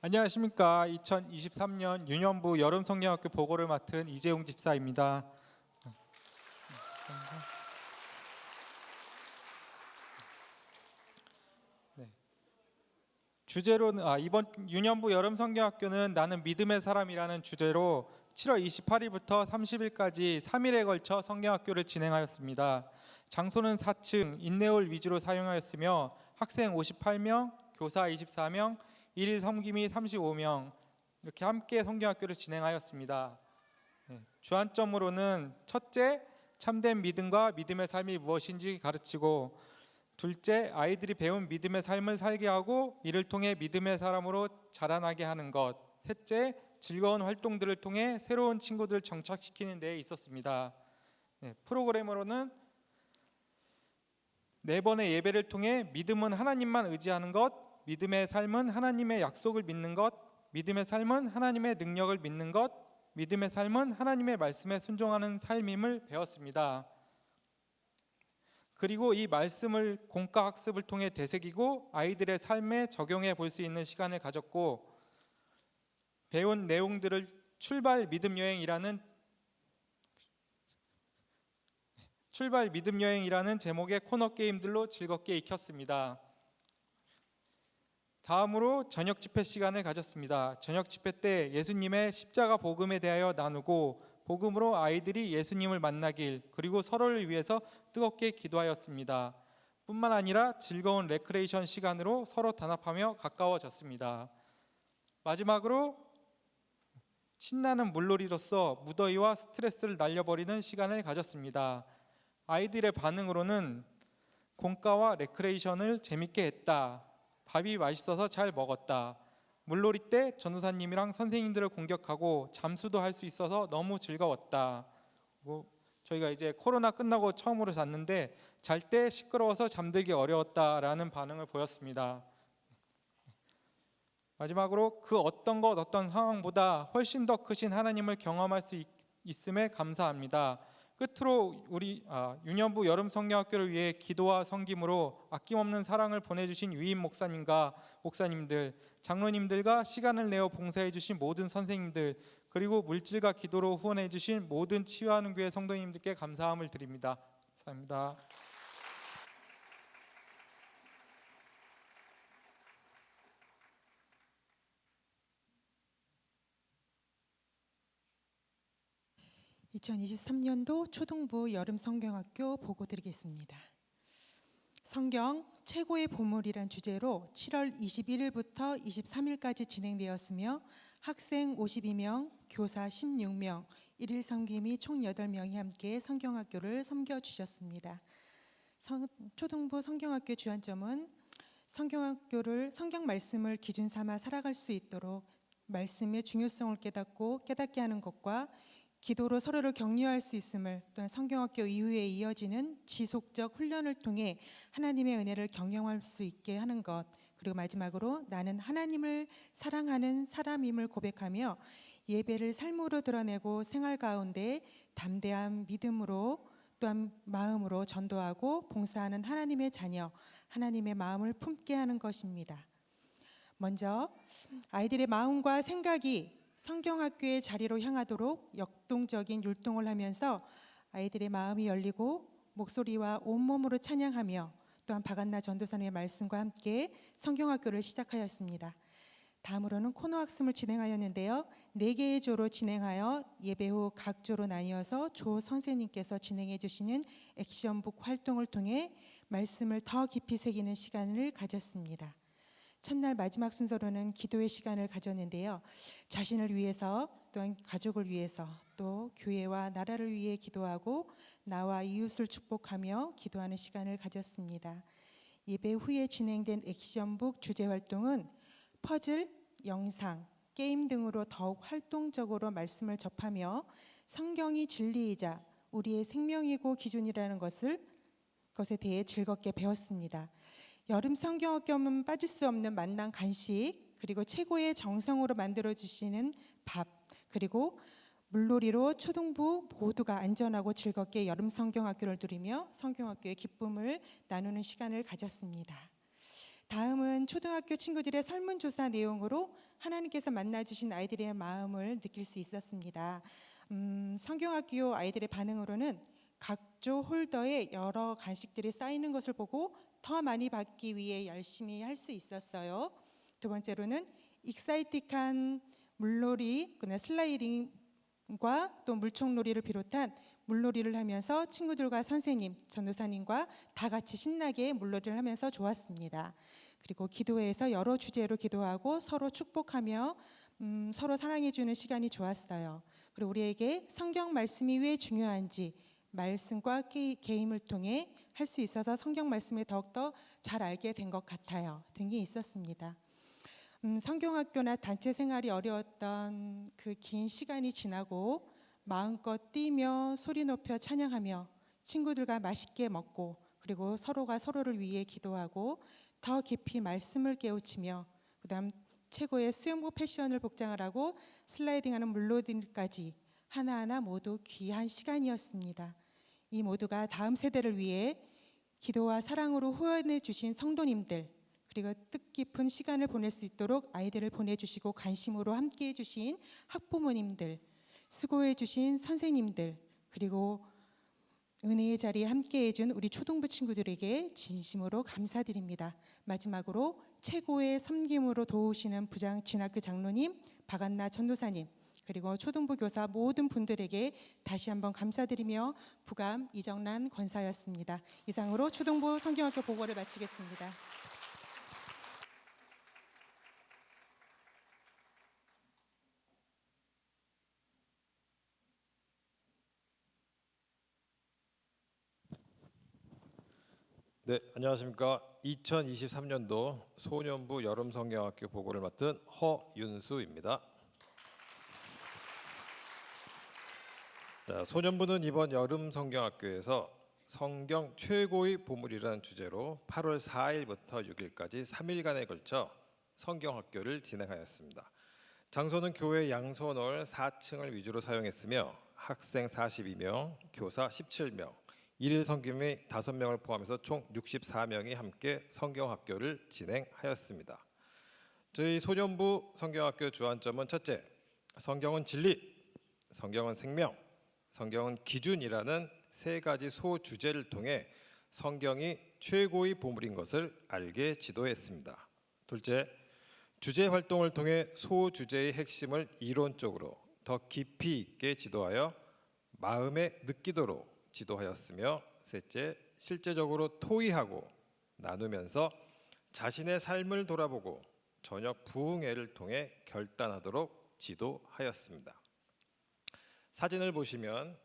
안녕하십니까. 2023년 유년부 여름성경학교 보고를 맡은 이재용 집사입니다. 주제로는 이번 유년부 여름성경학교는 나는 믿음의 사람이라는 주제로 7월 28일부터 30일까지 3일에 걸쳐 성경학교를 진행하였습니다. 장소는 4층 인내홀 위주로 사용하였으며 학생 58명, 교사 24명, 일일 섬김이 35명 이렇게 함께 성경학교를 진행하였습니다. 주안점으로는 첫째, 참된 믿음과 믿음의 삶이 무엇인지 가르치고, 둘째, 아이들이 배운 믿음의 삶을 살게 하고 이를 통해 믿음의 사람으로 자라나게 하는 것, 셋째, 즐거운 활동들을 통해 새로운 친구들을 정착시키는 데 있었습니다. 프로그램으로는 4번의 예배를 통해 믿음은 하나님만 의지하는 것, 믿음의 삶은 하나님의 약속을 믿는 것, 믿음의 삶은 하나님의 능력을 믿는 것, 믿음의 삶은 하나님의 말씀에 순종하는 삶임을 배웠습니다. 그리고 이 말씀을 공과 학습을 통해 되새기고 아이들의 삶에 적용해 볼 수 있는 시간을 가졌고, 배운 내용들을 출발 믿음 여행이라는 제목의 코너 게임들로 즐겁게 익혔습니다. 다음으로 저녁 집회 시간을 가졌습니다. 저녁 집회 때 예수님의 십자가 복음에 대하여 나누고, 복음으로 아이들이 예수님을 만나길, 그리고 서로를 위해서 뜨겁게 기도하였습니다. 뿐만 아니라 즐거운 레크레이션 시간으로 서로 단합하며 가까워졌습니다. 마지막으로 신나는 물놀이로서 무더위와 스트레스를 날려버리는 시간을 가졌습니다. 아이들의 반응으로는 공과와 레크레이션을 재밌게 했다, 밥이 맛있어서 잘 먹었다, 물놀이 때 전도사님이랑 선생님들을 공격하고 잠수도 할 수 있어서 너무 즐거웠다, 저희가 이제 코로나 끝나고 처음으로 잤는데 잘 때 시끄러워서 잠들기 어려웠다라는 반응을 보였습니다. 마지막으로 그 어떤 상황보다 훨씬 더 크신 하나님을 경험할 수 있음에 감사합니다. 끝으로 우리 유년부 여름성경학교를 위해 기도와 섬김으로 아낌없는 사랑을 보내주신 유임 목사님과 목사님들, 장로님들과 시간을 내어 봉사해 주신 모든 선생님들, 그리고 물질과 기도로 후원해 주신 모든 치유하는 교회 성도님들께 감사함을 드립니다. 감사합니다. (2023년도) 초등부 여름성경학교 보고 드리겠습니다. 성경 최고의 보물이란 주제로 7월 21일부터 23일까지 진행되었으며 학생 52명, 교사 16명, 일일 섬김이 총 8명이 함께 성경학교를 섬겨주셨습니다. 초등부 성경학교 주안점은 성경 말씀을 기준 삼아 살아갈 수 있도록 말씀의 중요성을 깨닫게 하는 것과 기도로 서로를 격려할 수 있음을, 또한 성경학교 이후에 이어지는 지속적 훈련을 통해 하나님의 은혜를 경영할 수 있게 하는 것, 그리고 마지막으로 나는 하나님을 사랑하는 사람임을 고백하며 예배를 삶으로 드러내고 생활 가운데 담대한 믿음으로 또한 마음으로 전도하고 봉사하는 하나님의 자녀, 하나님의 마음을 품게 하는 것입니다. 먼저 아이들의 마음과 생각이 성경학교의 자리로 향하도록 역동적인 율동을 하면서 아이들의 마음이 열리고 목소리와 온몸으로 찬양하며 또한 박한나 전도사님의 말씀과 함께 성경학교를 시작하였습니다. 다음으로는 코너 학습을 진행하였는데요. 4개의 조로 진행하여 예배 후 각 조로 나뉘어서 조 선생님께서 진행해 주시는 액션북 활동을 통해 말씀을 더 깊이 새기는 시간을 가졌습니다. 첫날 마지막 순서로는 기도의 시간을 가졌는데요. 자신을 위해서, 또한 가족을 위해서, 또 교회와 나라를 위해 기도하고 나와 이웃을 축복하며 기도하는 시간을 가졌습니다. 예배 후에 진행된 액션북 주제 활동은 퍼즐, 영상, 게임 등으로 더욱 활동적으로 말씀을 접하며 성경이 진리이자 우리의 생명이고 기준이라는 것에 대해 즐겁게 배웠습니다. 여름 성경학교는 빠질 수 없는 만난 간식, 그리고 최고의 정성으로 만들어주시는 밥, 그리고 물놀이로 초등부 모두가 안전하고 즐겁게 여름 성경학교를 누리며 성경학교의 기쁨을 나누는 시간을 가졌습니다. 다음은 초등학교 친구들의 설문조사 내용으로 하나님께서 만나주신 아이들의 마음을 느낄 수 있었습니다. 성경학교 아이들의 반응으로는 각조 홀더에 여러 간식들이 쌓이는 것을 보고 더 많이 받기 위해 열심히 할 수 있었어요. 두 번째로는 익사이틱한 물놀이, 슬라이딩과 또 물총놀이를 비롯한 물놀이를 하면서 친구들과 선생님, 전도사님과 다 같이 신나게 물놀이를 하면서 좋았습니다. 그리고 기도회에서 여러 주제로 기도하고 서로 축복하며 서로 사랑해주는 시간이 좋았어요. 그리고 우리에게 성경 말씀이 왜 중요한지 말씀과 게임을 통해 할 수 있어서 성경 말씀을 더욱더 잘 알게 된 것 같아요. 등이 있었습니다. 성경학교나 단체 생활이 어려웠던 그 긴 시간이 지나고 마음껏 뛰며 소리 높여 찬양하며 친구들과 맛있게 먹고 그리고 서로가 서로를 위해 기도하고 더 깊이 말씀을 깨우치며 그다음 최고의 수영복 패션을 복장을 하고 슬라이딩하는 물놀이까지 하나하나 모두 귀한 시간이었습니다. 이 모두가 다음 세대를 위해 기도와 사랑으로 후원해 주신 성도님들 그리고 뜻깊은 시간을 보낼 수 있도록 아이들을 보내주시고 관심으로 함께해 주신 학부모님들 수고해 주신 선생님들 그리고 은혜의 자리에 함께해 준 우리 초등부 친구들에게 진심으로 감사드립니다. 마지막으로 최고의 섬김으로 도우시는 부장 진학교 장로님, 박안나 전도사님 그리고 초등부 교사 모든 분들에게 다시 한번 감사드리며 부감 이정란 권사였습니다. 이상으로 초등부 성경학교 보고를 마치겠습니다. 네, 안녕하십니까. 2023년도 소년부 여름성경학교 보고를 맡은 허윤수입니다. 자, 소년부는 이번 여름성경학교에서 성경 최고의 보물이라는 주제로 8월 4일부터 6일까지 3일간에 걸쳐 성경학교를 진행하였습니다. 장소는 교회 양손홀 4층을 위주로 사용했으며 학생 42명, 교사 17명, 일일 성김이 5명을 포함해서 총 64명이 함께 성경학교를 진행하였습니다. 저희 소년부 성경학교 주안점은 첫째, 성경은 진리, 성경은 생명, 성경은 기준이라는 세 가지 소주제를 통해 성경이 최고의 보물인 것을 알게 지도했습니다. 둘째, 주제 활동을 통해 소주제의 핵심을 이론적으로 더 깊이 있게 지도하여 마음에 느끼도록 지도하였으며 셋째, 실제적으로 토의하고 나누면서 자신의 삶을 돌아보고 저녁 부흥회를 통해 결단하도록 지도하였습니다. 사진을 보시면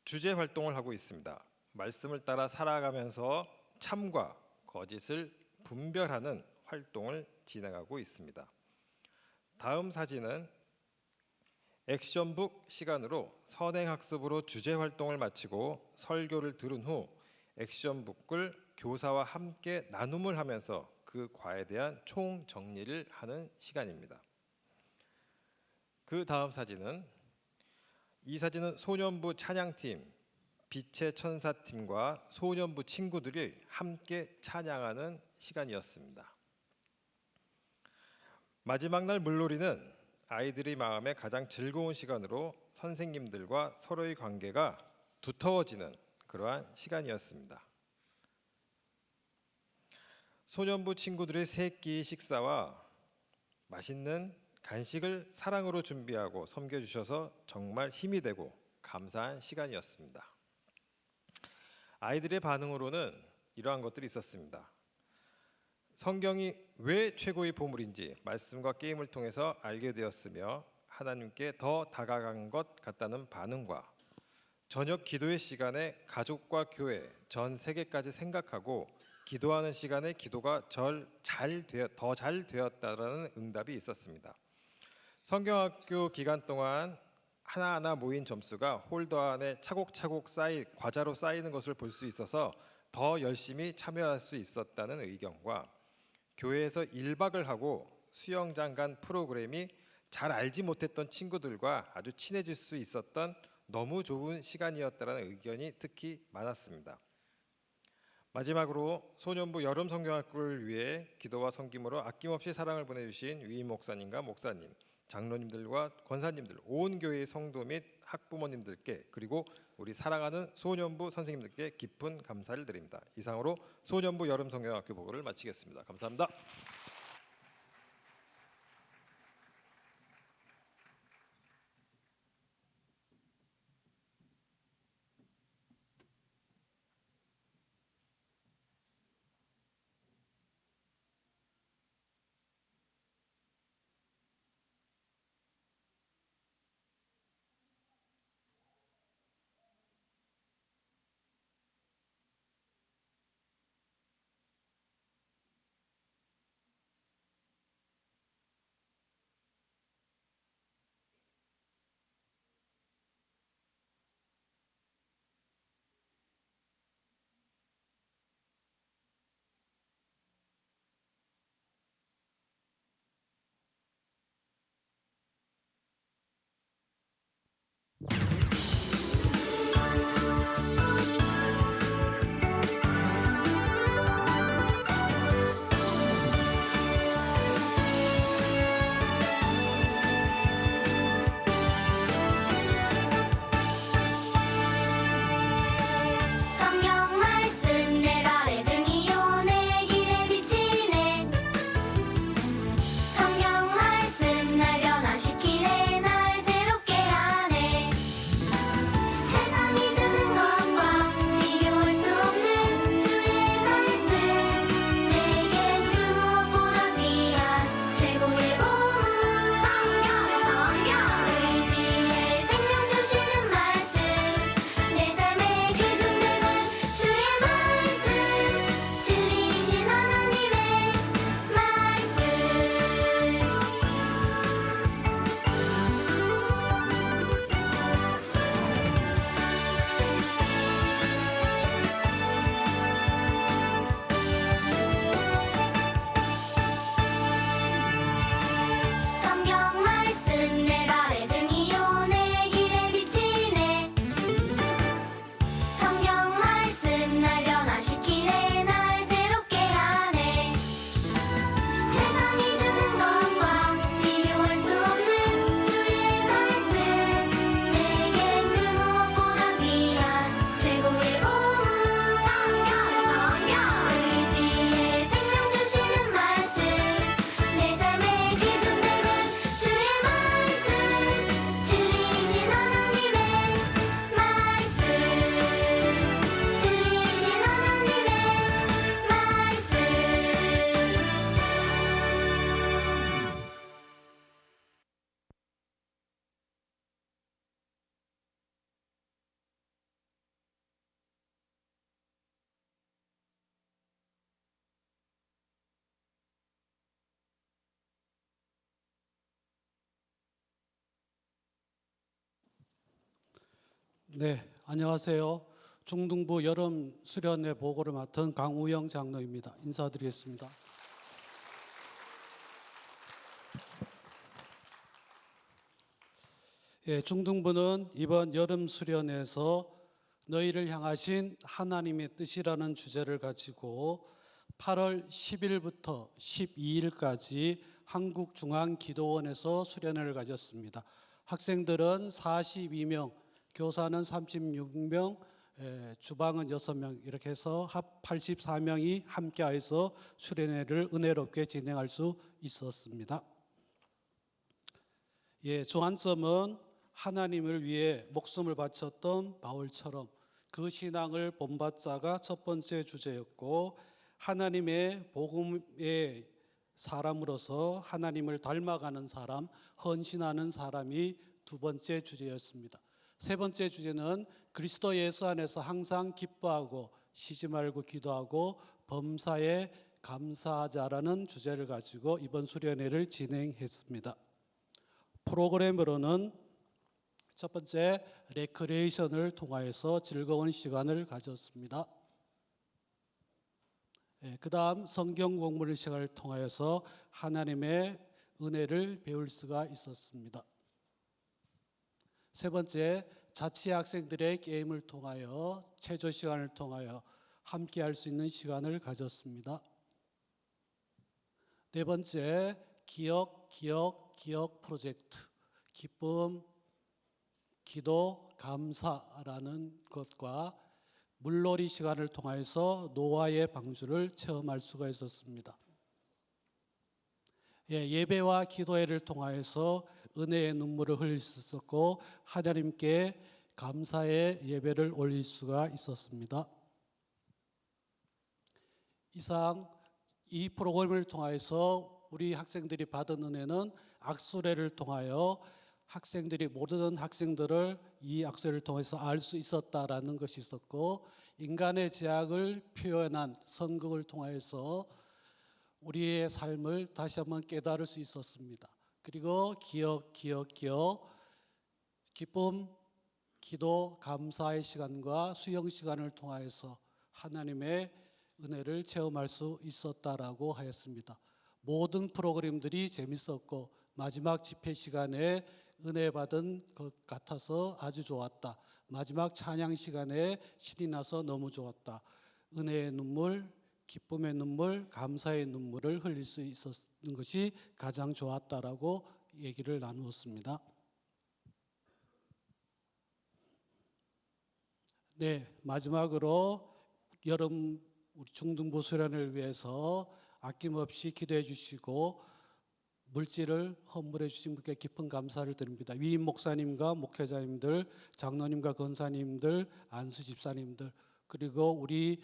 주제 활동을 하고 있습니다. 말씀을 따라 살아가면서 참과 거짓을 분별하는 활동을 진행하고 있습니다. 다음 사진은 액션북 시간으로 선행학습으로 주제 활동을 마치고 설교를 들은 후 액션북을 교사와 함께 나눔을 하면서 그 과에 대한 총정리를 하는 시간입니다. 그 다음 사진은 이 사진은 소년부 찬양팀, 빛의 천사팀과 소년부 친구들이 함께 찬양하는 시간이었습니다. 마지막 날 물놀이는 아이들의 마음에 가장 즐거운 시간으로 선생님들과 서로의 관계가 두터워지는 그러한 시간이었습니다. 소년부 친구들의 세끼 식사와 맛있는 간식을 사랑으로 준비하고 섬겨주셔서 정말 힘이 되고 감사한 시간이었습니다. 아이들의 반응으로는 이러한 것들이 있었습니다. 성경이 왜 최고의 보물인지 말씀과 게임을 통해서 알게 되었으며 하나님께 더 다가간 것 같다는 반응과 저녁 기도의 시간에 가족과 교회, 전 세계까지 생각하고 기도하는 시간에 기도가 더 잘 되었다라는 응답이 있었습니다. 성경학교 기간 동안 하나하나 모인 점수가 홀더 안에 차곡차곡 과자로 쌓이는 것을 볼 수 있어서 더 열심히 참여할 수 있었다는 의견과 교회에서 1박을 하고 수영장 간 프로그램이 잘 알지 못했던 친구들과 아주 친해질 수 있었던 너무 좋은 시간이었다는 의견이 특히 많았습니다. 마지막으로 소년부 여름 성경학교를 위해 기도와 섬김으로 아낌없이 사랑을 보내주신 위임 목사님과 목사님, 장로님들과 권사님들, 온 교회의 성도 및 학부모님들께 그리고 우리 사랑하는 소년부 선생님들께 깊은 감사를 드립니다. 이상으로 소년부 여름 성경학교 보고를 마치겠습니다. 감사합니다. 네, 안녕하세요. 중등부 여름 수련회 보고를 맡은 강우영 장로입니다. 인사드리겠습니다. 예, 중등부는 이번 여름 수련회에서 너희를 향하신 하나님의 뜻이라는 주제를 가지고 8월 10일부터 12일까지 한국중앙기도원에서 수련회를 가졌습니다. 학생들은 42명, 교사는 36명, 주방은 6명 이렇게 해서 합 84명이 함께해서 수련회를 은혜롭게 진행할 수 있었습니다. 예, 주안점은 하나님을 위해 목숨을 바쳤던 바울처럼 그 신앙을 본받자가 첫 번째 주제였고, 하나님의 복음의 사람으로서 하나님을 닮아가는 사람, 헌신하는 사람이 두 번째 주제였습니다. 세 번째 주제는 그리스도 예수 안에서 항상 기뻐하고 쉬지 말고 기도하고 범사에 감사하자라는 주제를 가지고 이번 수련회를 진행했습니다. 프로그램으로는 첫 번째 레크레이션을 통하여서 즐거운 시간을 가졌습니다. 그 다음 성경 공부를 시간을 통하여서 하나님의 은혜를 배울 수가 있었습니다. 세 번째, 자취 학생들의 게임을 통하여 체조 시간을 통하여 함께 할 수 있는 시간을 가졌습니다. 네 번째, 기억 프로젝트. 기쁨, 기도, 감사라는 것과 물놀이 시간을 통해서 노아의 방주를 체험할 수가 있었습니다. 예배와 기도회를 통하여서 은혜의 눈물을 흘릴 수 있었고 하나님께 감사의 예배를 올릴 수가 있었습니다. 이상 이 프로그램을 통하여서 우리 학생들이 받은 은혜는 악수례를 통하여 모든 학생들을 이 악수례를 통해서 알 수 있었다라는 것이 있었고, 인간의 죄악을 표현한 선극을 통하여서 우리의 삶을 다시 한번 깨달을 수 있었습니다. 그리고 기억, 기쁨, 기도, 감사의 시간과 수영 시간을 통하여서 하나님의 은혜를 체험할 수 있었다라고 하였습니다. 모든 프로그램들이 재밌었고 마지막 집회 시간에 은혜 받은 것 같아서 아주 좋았다. 마지막 찬양 시간에 신이 나서 너무 좋았다. 은혜의 눈물, 기쁨의 눈물, 감사의 눈물을 흘릴 수 있었는 것이 가장 좋았다라고 얘기를 나누었습니다. 네, 마지막으로 여름 우리 중등부 수련을 위해서 아낌없이 기도해 주시고 물질을 헌물해 주신 분께 깊은 감사를 드립니다. 위임 목사님과 목회자님들, 장로님과 권사님들, 안수 집사님들, 그리고 우리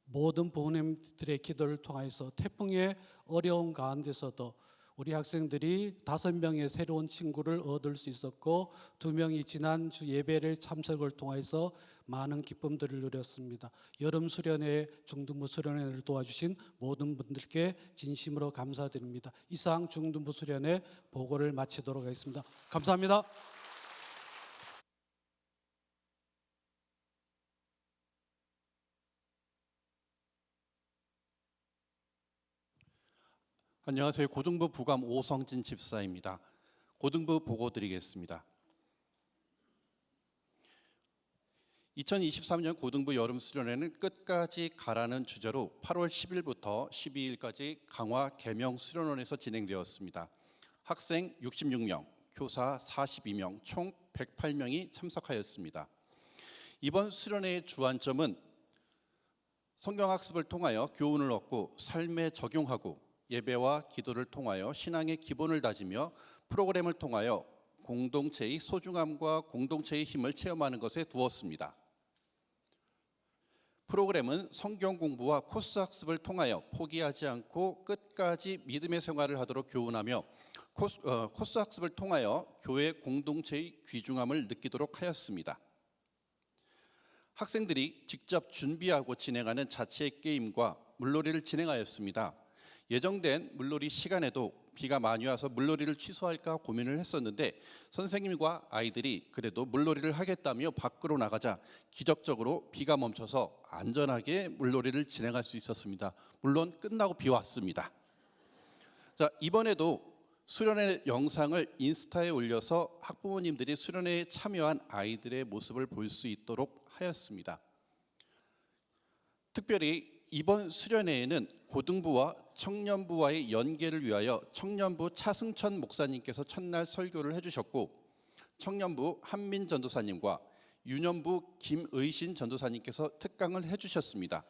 모든 부모님들의 기도를 통해서 태풍의 어려운 가운데서도 우리 학생들이 5명의 새로운 친구를 얻을 수 있었고 2명이 지난주 예배를 참석을 통해서 많은 기쁨들을 누렸습니다. 여름 수련회, 중등부 수련회를 도와주신 모든 분들께 진심으로 감사드립니다. 이상 중등부 수련회 보고를 마치도록 하겠습니다. 감사합니다. 안녕하세요. 고등부 부감 오성진 집사입니다. 고등부 보고 드리겠습니다. 2023년 고등부 여름 수련회는 끝까지 가라는 주제로 8월 10일부터 12일까지 강화 계명 수련원에서 진행되었습니다. 학생 66명, 교사 42명, 총 108명이 참석하였습니다. 이번 수련회의 주안점은 성경학습을 통하여 교훈을 얻고 삶에 적용하고 예배와 기도를 통하여 신앙의 기본을 다지며 프로그램을 통하여 공동체의 소중함과 공동체의 힘을 체험하는 것에 두었습니다. 프로그램은 성경 공부와 코스 학습을 통하여 포기하지 않고 끝까지 믿음의 생활을 하도록 교훈하며 코스 학습을 통하여 교회 공동체의 귀중함을 느끼도록 하였습니다. 학생들이 직접 준비하고 진행하는 자체 게임과 물놀이를 진행하였습니다. 예정된 물놀이 시간에도 비가 많이 와서 물놀이를 취소할까 고민을 했었는데 선생님과 아이들이 그래도 물놀이를 하겠다며 밖으로 나가자 기적적으로 비가 멈춰서 안전하게 물놀이를 진행할 수 있었습니다. 물론 끝나고 비 왔습니다. 자, 이번에도 수련회 영상을 인스타에 올려서 학부모님들이 수련회에 참여한 아이들의 모습을 볼 수 있도록 하였습니다. 특별히 이번 수련회에는 고등부와 청년부와의 연계를 위하여 청년부 차승천 목사님께서 첫날 설교를 해주셨고 청년부 한민 전도사님과 유년부 김의신 전도사님께서 특강을 해주셨습니다.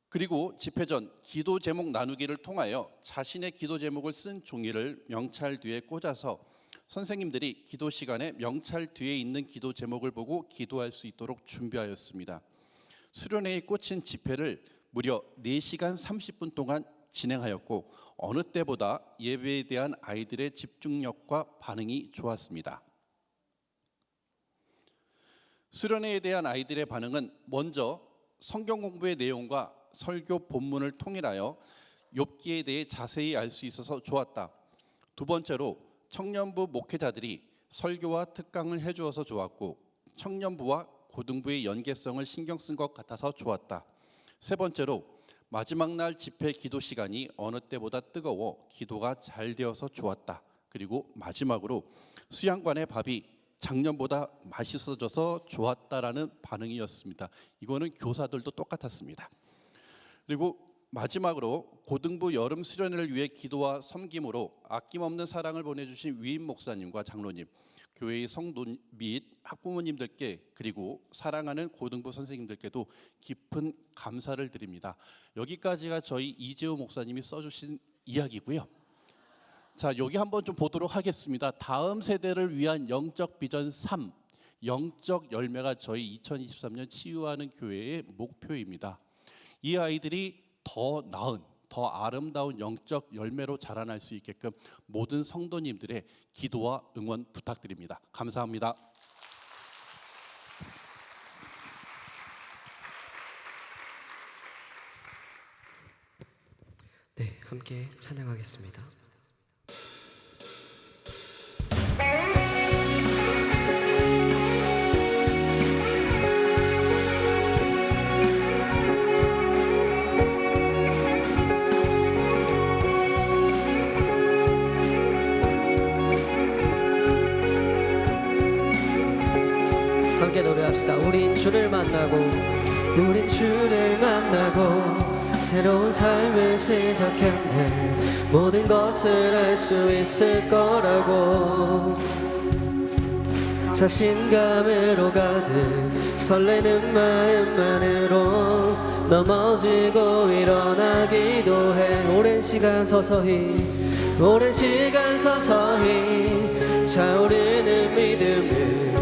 그리고 집회 전 기도 제목 나누기를 통하여 자신의 기도 제목을 쓴 종이를 명찰 뒤에 꽂아서 선생님들이 기도 시간에 명찰 뒤에 있는 기도 제목을 보고 기도할 수 있도록 준비하였습니다. 수련회에 꽂힌 집회를 무려 4시간 30분 동안 진행하였고 어느 때보다 예배에 대한 아이들의 집중력과 반응이 좋았습니다. 수련회에 대한 아이들의 반응은 먼저 성경 공부의 내용과 설교 본문을 통일하여 욥기에 대해 자세히 알 수 있어서 좋았다. 두 번째로 청년부 목회자들이 설교와 특강을 해주어서 좋았고 청년부와 고등부의 연계성을 신경 쓴 것 같아서 좋았다. 세 번째로 마지막 날 집회 기도 시간이 어느 때보다 뜨거워 기도가 잘 되어서 좋았다. 그리고 마지막으로 수양관의 밥이 작년보다 맛있어져서 좋았다라는 반응이었습니다. 이거는 교사들도 똑같았습니다. 그리고 마지막으로 고등부 여름 수련회를 위해 기도와 섬김으로 아낌없는 사랑을 보내주신 위임 목사님과 장로님, 교회의 성도 및 학부모님들께 그리고 사랑하는 고등부 선생님들께도 깊은 감사를 드립니다. 여기까지가 저희 이재호 목사님이 써주신 이야기고요. 자, 여기 한번 좀 보도록 하겠습니다. 다음 세대를 위한 영적 비전 3, 영적 열매가 저희 2023년 치유하는 교회의 목표입니다. 이 아이들이 더 나은, 더 아름다운 영적 열매로 자라날 수 있게끔 모든 성도님들의 기도와 응원 부탁드립니다. 감사합니다. 네, 함께 찬양하겠습니다. 함께 노래합시다. 우린 주를 만나고 우린 주를 만나고 새로운 삶을 시작했네. 모든 것을 알 수 있을 거라고 자신감으로 가득 설레는 마음만으로 넘어지고 일어나기도 해. 오랜 시간 서서히 오랜 시간 서서히 차오르는 믿음을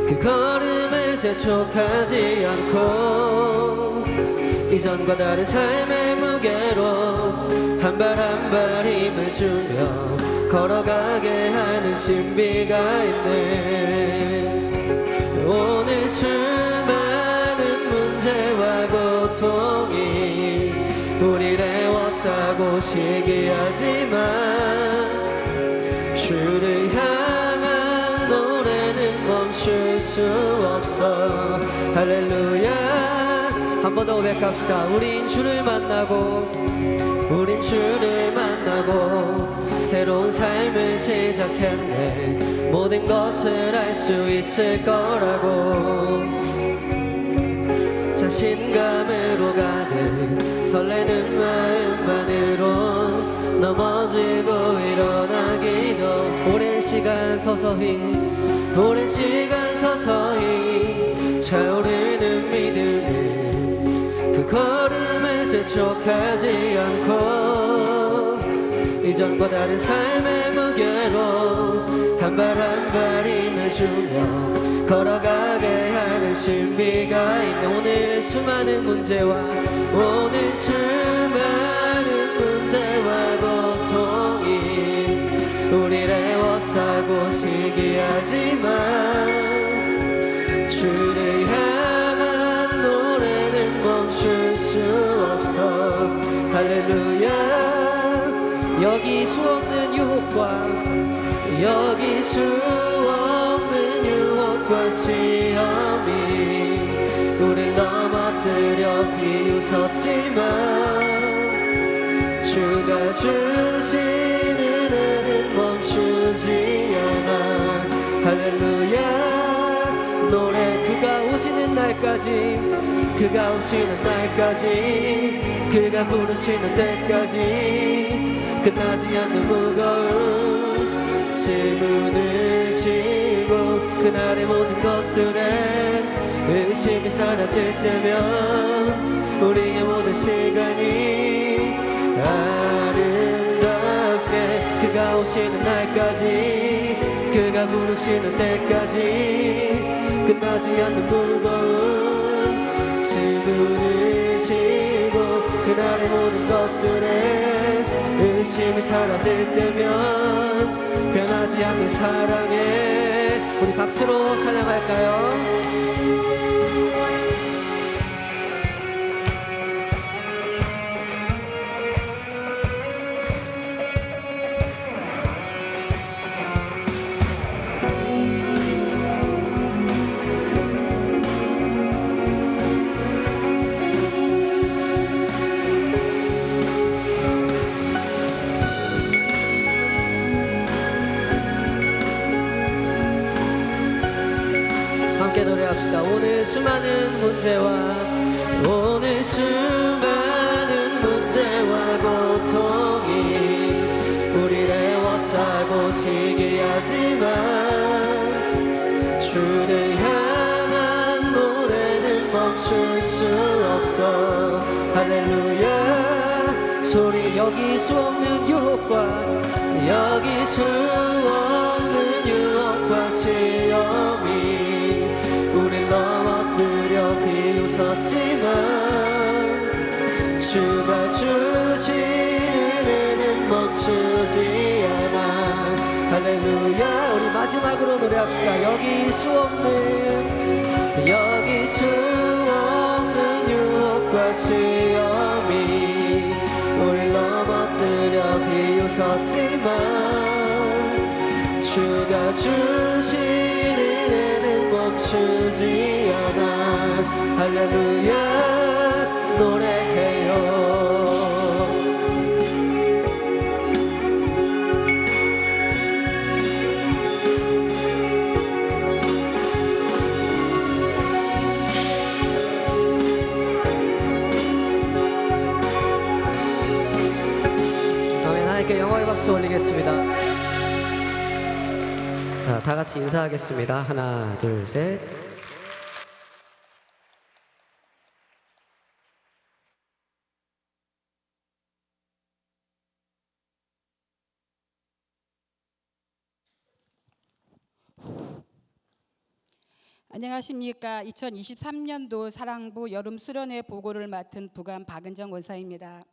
그 걸음을 재촉하지 않고 이전과 다른 삶의 무게로 한 발 한 발 힘을 주며 걸어가게 하는 신비가 있네. 오늘 수많은 문제와 고통이 우리를 애워싸고 시기하지만 주를 향한 노래는 멈출 수 없어. 할렐루야. 한 번 더 고백합시다. 우린 주를 만나고 우린 주를 만나고 새로운 삶을 시작했네. 모든 것을 알 수 있을 거라고 자신감으로 가득 설레는 마음만으로 넘어지고 일어나기도 오랜 시간 서서히 오랜 시간 서서히 차오르는 믿음을 그 걸음을 재촉하지 않고 이전과 다른 삶의 무게로 한 발 한 발 힘을 주며 걸어가게 하는 신비가 있네. 오늘 수많은 문제와 오늘 수많은 문제와 고통이 우리를 애워싸고 시기하지만 주를 향한 노래는 멈출 수 없어. 할렐루야. 여기 수 없는 유혹과 여기 수 없는 유혹과 시험이 우릴 넘어뜨려 비웃었지만 주가 주시는 은혜는 멈추지 않아. 할렐루야. 노래 그가 오시는 날까지 그가 오시는 날까지 그가 부르시는 때까지 끝나지 않는 무거운 질문을 지고 그날의 모든 것들에 의심이 사라질 때면 우리의 모든 시간이 아름답게 그가 오시는 날까지 그가 부르시는 때까지 끝나지 않는 무거운 질문을 지고 그날의 모든 것들에 의심이 사라질 때면 변하지 않는 사랑에 우리 박수로 찬양할까요? 노래합시다. 오늘 수많은 문제와 고통이 우리를 애워싸고 시기 하지만 주를 향한 노래는 멈출 수 없어. 할렐루야. 소리 여기 수 없는 유혹과 시험이 우릴 넘어뜨려 비웃었지만 주가 주신 은혜는 멈추지 않아. 할렐루야. 우리 마지막으로 노래합시다. 여기 수 없는 유혹과 시험이 우릴 넘어뜨려 비웃었지만 주가 주신 은혜는 멈추지 않아. 할렐루야. 노래해요. 하나님께 영광의 박수 올리겠습니다. 자, 다 같이 인사하겠습니다. 하나, 둘, 셋. 안녕하십니까. 2023년도 사랑부 여름 수련회 보고를 맡은 부감 박은정 원사입니다.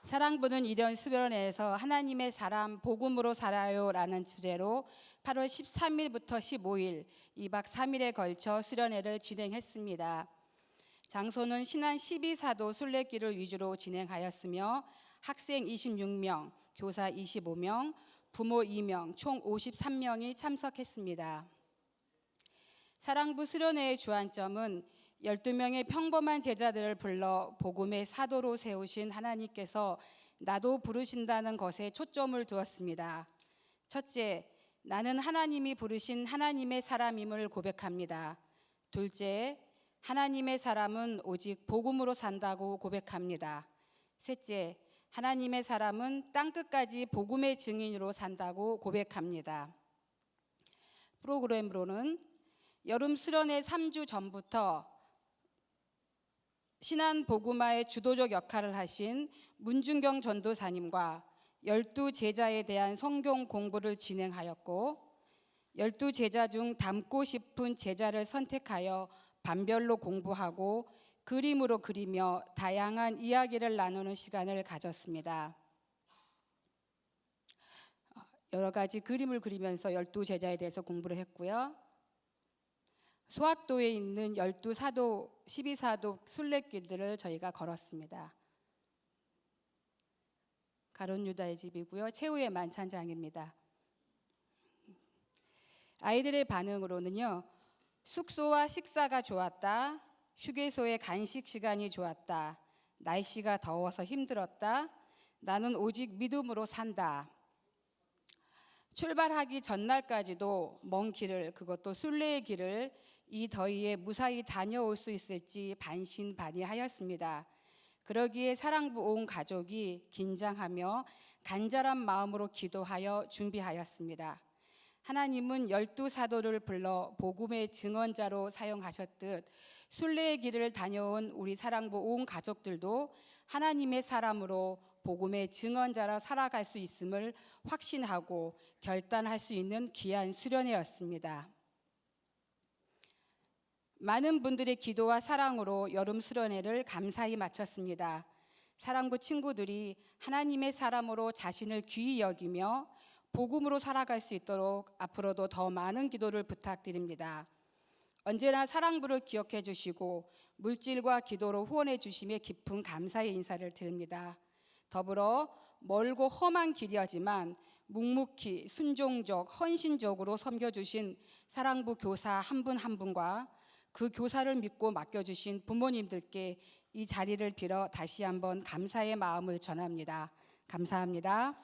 사랑부는 이런 수련회에서 하나님의 사람 복음으로 살아요 라는 주제로 8월 13일부터 15일 2박 3일에 걸쳐 수련회를 진행했습니다. 장소는 신안 12사도 순례길을 위주로 진행하였으며 학생 26명, 교사 25명, 부모 2명, 총 53명이 참석했습니다. 사랑부 수련회의 주안점은 12명의 평범한 제자들을 불러 복음의 사도로 세우신 하나님께서 나도 부르신다는 것에 초점을 두었습니다. 첫째, 나는 하나님이 부르신 하나님의 사람임을 고백합니다. 둘째, 하나님의 사람은 오직 복음으로 산다고 고백합니다. 셋째, 하나님의 사람은 땅끝까지 복음의 증인으로 산다고 고백합니다. 프로그램으로는 여름 수련회 3주 전부터 신안 복음화의 주도적 역할을 하신 문준경 전도사님과 12제자에 대한 성경 공부를 진행하였고 12제자 중 닮고 싶은 제자를 선택하여 반별로 공부하고 그림으로 그리며 다양한 이야기를 나누는 시간을 가졌습니다. 여러 가지 그림을 그리면서 12제자에 대해서 공부를 했고요. 소학도에 있는 12사도, 12사도 순례길들을 저희가 걸었습니다. 가룟 유다의 집이고요. 최후의 만찬장입니다. 아이들의 반응으로는요. 숙소와 식사가 좋았다. 휴게소의 간식 시간이 좋았다. 날씨가 더워서 힘들었다. 나는 오직 믿음으로 산다. 출발하기 전날까지도 먼 길을, 그것도 순례의 길을 이 더위에 무사히 다녀올 수 있을지 반신반의하였습니다. 그러기에 사랑부 온 가족이 긴장하며 간절한 마음으로 기도하여 준비하였습니다. 하나님은 12사도를 불러 복음의 증언자로 사용하셨듯 순례의 길을 다녀온 우리 사랑부 온 가족들도 하나님의 사람으로 복음의 증언자로 살아갈 수 있음을 확신하고 결단할 수 있는 귀한 수련회였습니다. 많은 분들의 기도와 사랑으로 여름 수련회를 감사히 마쳤습니다. 사랑부 친구들이 하나님의 사람으로 자신을 귀히 여기며 복음으로 살아갈 수 있도록 앞으로도 더 많은 기도를 부탁드립니다. 언제나 사랑부를 기억해 주시고 물질과 기도로 후원해 주심에 깊은 감사의 인사를 드립니다. 더불어 멀고 험한 길이었지만 묵묵히 순종적 헌신적으로 섬겨주신 사랑부 교사 한 분 한 분과 그 교사를 믿고 맡겨주신 부모님들께 이 자리를 빌어 다시 한번 감사의 마음을 전합니다. 감사합니다.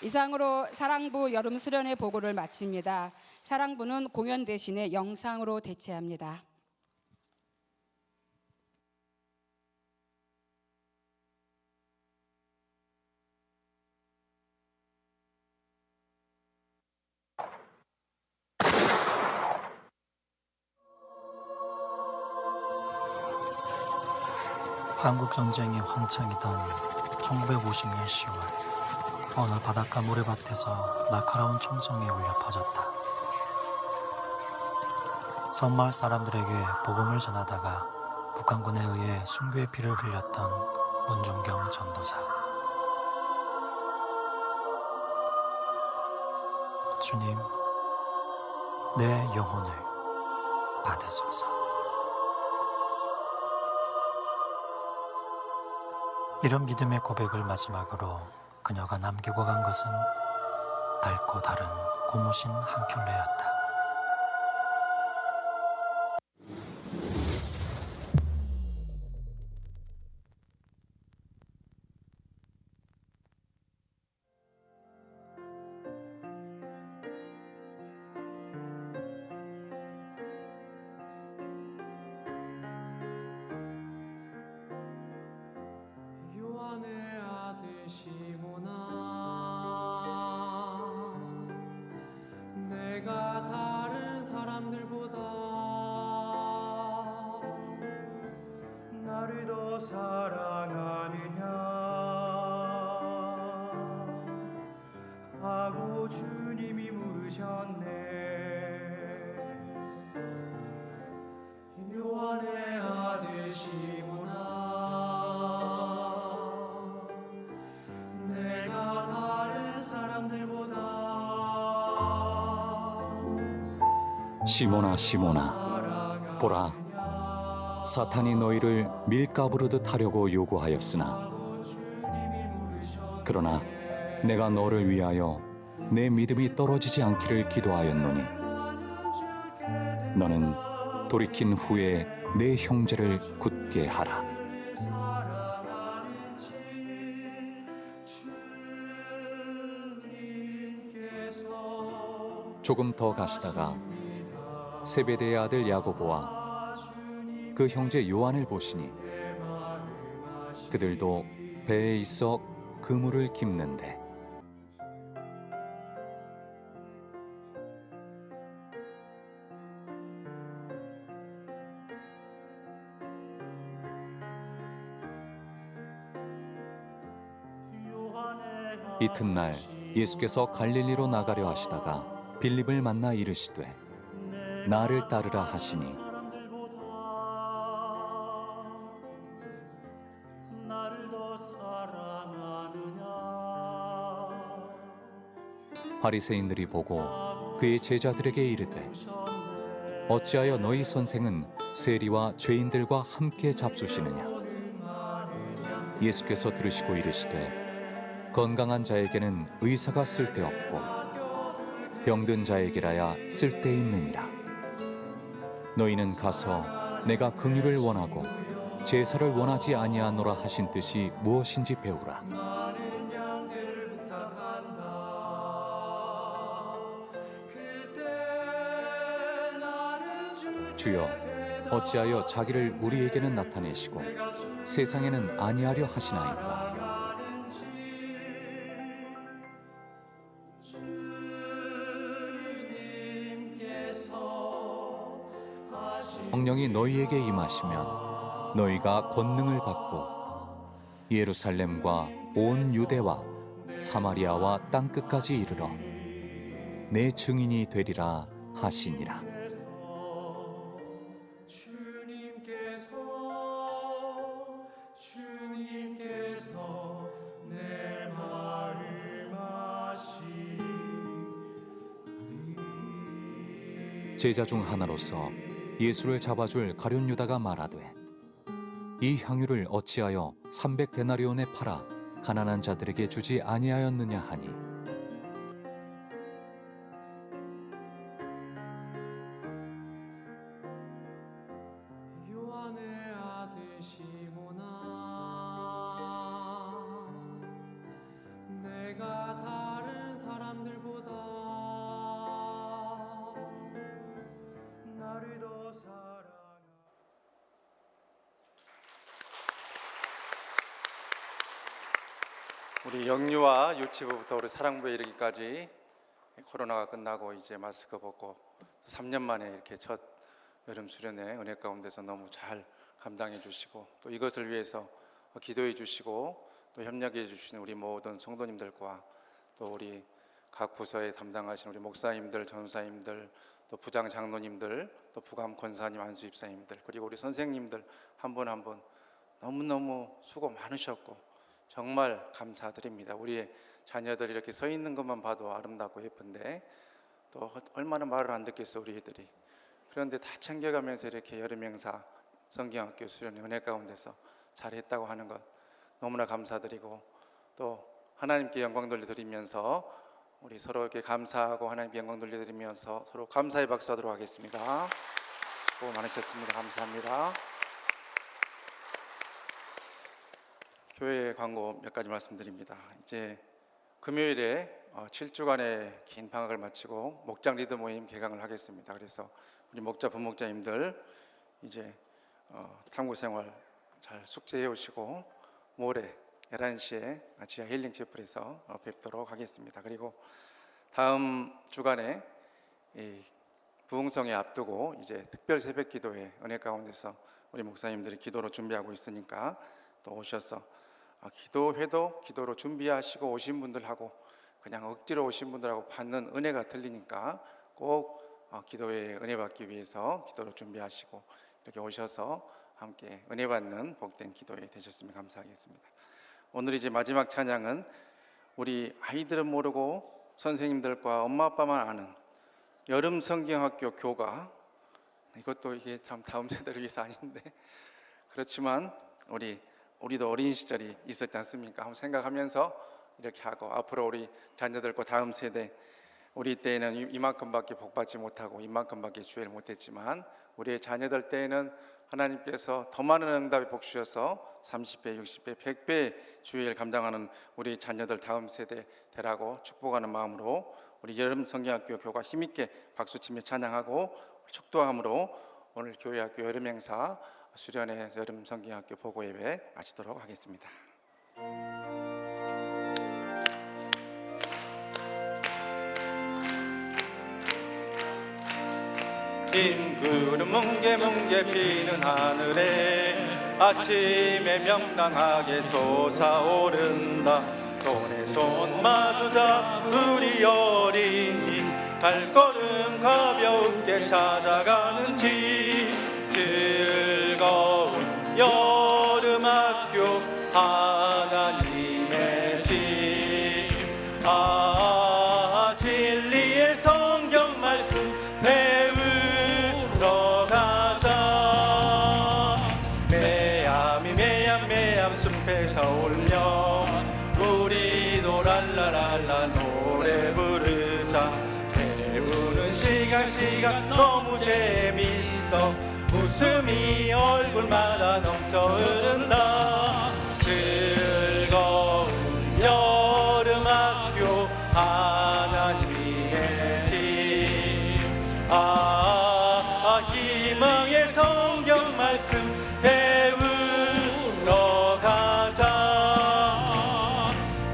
이상으로 사랑부 여름 수련회 보고를 마칩니다. 사랑부는 공연 대신에 영상으로 대체합니다. 한국 전쟁이 한창이던 1950년 10월, 어느 바닷가 모래밭에서 날카로운 총성이 울려 퍼졌다. 섬마을 사람들에게 복음을 전하다가 북한군에 의해 순교의 피를 흘렸던 문중경 전도사. 주님, 내 영혼을 받으소서. 이런 믿음의 고백을 마지막으로 그녀가 남기고 간 것은 달고 다른 고무신 한 켤레였다. 요한의 아들 시몬아, 내가 다른 사람들보다 나를 더 사랑하느냐 하고 주님이 물으셨네. 요한의 아들 시몬아, 내가 다른 사람들보다 시몬아 시몬아, 보라, 사탄이 너희를 밀가부르듯 하려고 요구하였으나 그러나 내가 너를 위하여 내 믿음이 떨어지지 않기를 기도하였노니 너는 돌이킨 후에 내 형제를 굳게 하라. 조금 더 가시다가 세베대의 아들 야고보와 그 형제 요한을 보시니 그들도 배에 있어 그물을 깁는데 이튿날 예수께서 갈릴리로 나가려 하시다가 빌립을 만나 이르시되 나를 따르라 하시니 바리새인들이 보고 그의 제자들에게 이르되 어찌하여 너희 선생은 세리와 죄인들과 함께 잡수시느냐. 예수께서 들으시고 이르시되 건강한 자에게는 의사가 쓸데없고 병든 자에게라야 쓸데있느니라. 너희는 가서 내가 긍휼을 원하고 제사를 원하지 아니하노라 하신 뜻이 무엇인지 배우라. 주여, 어찌하여 자기를 우리에게는 나타내시고 세상에는 아니하려 하시나이까. 성령이 너희에게 임하시면 너희가 권능을 받고 예루살렘과 온 유대와 사마리아와 땅끝까지 이르러 내 증인이 되리라 하시니라. 주님께서 내 마음 아시니. 제자 중 하나로서 예수를 잡아줄 가룟 유다가 말하되 이 향유를 어찌하여 300데나리온에 팔아 가난한 자들에게 주지 아니하였느냐 하니 요한의 아들 시몬아, 내가 다른 우리 영유아 유치부부터 우리 사랑부에 이르기까지 코로나가 끝나고 이제 마스크 벗고 3년 만에 이렇게 첫 여름 수련회 은혜 가운데서 너무 잘 감당해 주시고 또 이것을 위해서 기도해 주시고 또 협력해 주시는 우리 모든 성도님들과 또 우리 각 부서에 담당하시는 우리 목사님들, 전사님들, 또 부장 장로님들, 또 부감 권사님, 안수 집사님들, 그리고 우리 선생님들 한 분 한 분 너무너무 수고 많으셨고 정말 감사드립니다. 우리의 자녀들이 이렇게 서 있는 것만 봐도 아름답고 예쁜데 또 얼마나 말을 안 듣겠어 우리 애들이. 그런데 다 챙겨가면서 이렇게 여름 행사 성경학교 수련회 은혜 가운데서 잘했다고 하는 것 너무나 감사드리고 또 하나님께 영광 돌려드리면서 우리 서로에게 감사하고 하나님께 영광 돌려드리면서 서로 감사의 박수하도록 하겠습니다. 수고 많으셨습니다. 감사합니다. 교회 광고 몇 가지 말씀드립니다. 이제 금요일에 7주간의 긴 방학을 마치고 목장 리더 모임 개강을 하겠습니다. 그래서 우리 목자 부목자님들 이제 탐구 생활 잘 숙제해 오시고 모레 11시에 지하 힐링 채플에서 뵙도록 하겠습니다. 그리고 다음 주간에 이 부흥성회 앞두고 이제 특별 새벽 기도회 은혜 가운데서 우리 목사님들이 기도로 준비하고 있으니까 또 오셔서 기도회도 기도로 준비하시고 오신 분들하고 그냥 억지로 오신 분들하고 받는 은혜가 틀리니까 꼭 기도회에 은혜 받기 위해서 기도로 준비하시고 이렇게 오셔서 함께 은혜 받는 복된 기도회 되셨으면 감사하겠습니다. 오늘 이제 마지막 찬양은 우리 아이들은 모르고 선생님들과 엄마 아빠만 아는 여름 성경학교 교가, 이것도 이게 참 다음 세대를 위해서 아닌데 그렇지만 우리도 어린 시절이 있었지 않습니까? 한번 생각하면서 이렇게 하고 앞으로 우리 자녀들과 다음 세대, 우리 때에는 이만큼밖에 복받지 못하고 이만큼밖에 주의를 못했지만 우리의 자녀들 때에는 하나님께서 더 많은 응답의 복 주셔서 30배, 60배, 100배 주의를 감당하는 우리 자녀들 다음 세대 되라고 축복하는 마음으로 우리 여름 성경학교 교가 힘있게 박수치며 찬양하고 축도함으로 오늘 교회학교 여름 행사 수련회 여름 성경학교 보고 예배 마치도록 하겠습니다. 흰 구름 뭉게뭉게 피는 하늘에 아침에 명랑하게 솟아오른다. 손에 손 마주자 우리 어린이 발걸음 가볍게 찾아가는지 즐거운 여름학교 하나님의 집. 진리의 성경 말씀 배우러 가자. 매암이 매암 숲에서 울며 우리도 랄라랄라 노래 부르자. 배우는 시간 너무 재밌어. 웃음이 얼굴마다 넘쳐 흐른다. 즐거운 여름학교 하나님의 집. 희망의 성경 말씀 배우러 가자.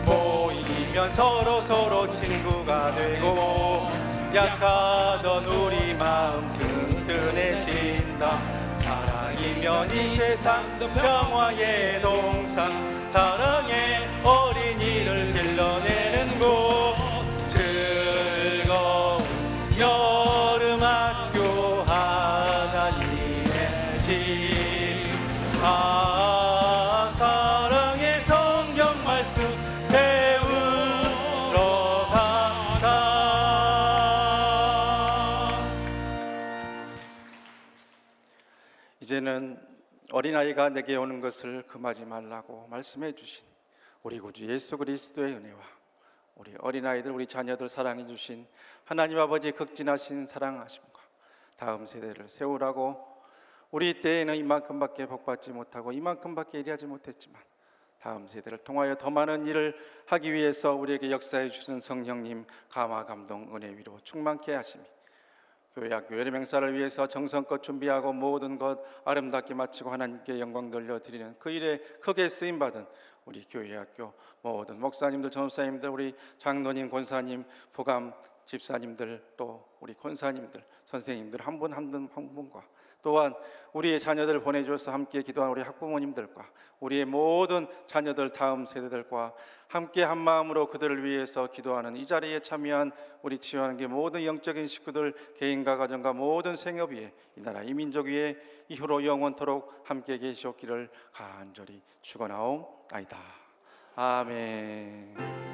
모이면 서로 친구가 되고 약하던 우리 마음 든든해진다. 사랑이면 이 세상 평화의 동산. 사랑의 어린이를 길러내는 곳. 즐거운 여름학교 하나님의 집. 사랑의 성경 말씀 배우러 가자. 이제는 어린아이가 내게 오는 것을 금하지 말라고 말씀해 주신 우리 구주 예수 그리스도의 은혜와 우리 어린아이들, 우리 자녀들 사랑해 주신 하나님 아버지의 극진하신 사랑하심과 다음 세대를 세우라고 우리 때에는 이만큼밖에 복받지 못하고 이만큼밖에 일하지 못했지만 다음 세대를 통하여 더 많은 일을 하기 위해서 우리에게 역사해 주시는 성령님 감화 감동 은혜 위로 충만케 하시니 교회 학교 여름 행사를 위해서 정성껏 준비하고 모든 것 아름답게 마치고 하나님께 영광 돌려드리는 그 일에 크게 쓰임받은 우리 교회 학교 모든 목사님들, 전사님들, 우리 장로님, 권사님, 부감 집사님들, 또 우리 권사님들, 선생님들 한 분 한 분과 또한 우리의 자녀들 보내주어서 함께 기도한 우리 학부모님들과 우리의 모든 자녀들 다음 세대들과 함께 한 마음으로 그들을 위해서 기도하는 이 자리에 참여한 우리 치유하는교회 모든 영적인 식구들, 개인과 가정과 모든 생업 위에 이 나라 이 민족 위에 이후로 영원토록 함께 계시옵기를 간절히 축원하옵나이다. 아멘.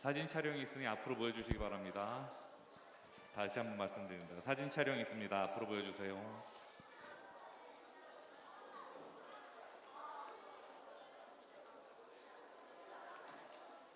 사진 촬영이 있으니 앞으로 보여주시기 바랍니다. 다시 한번 말씀드립니다. 사진 촬영이 있습니다. 앞으로 보여주세요.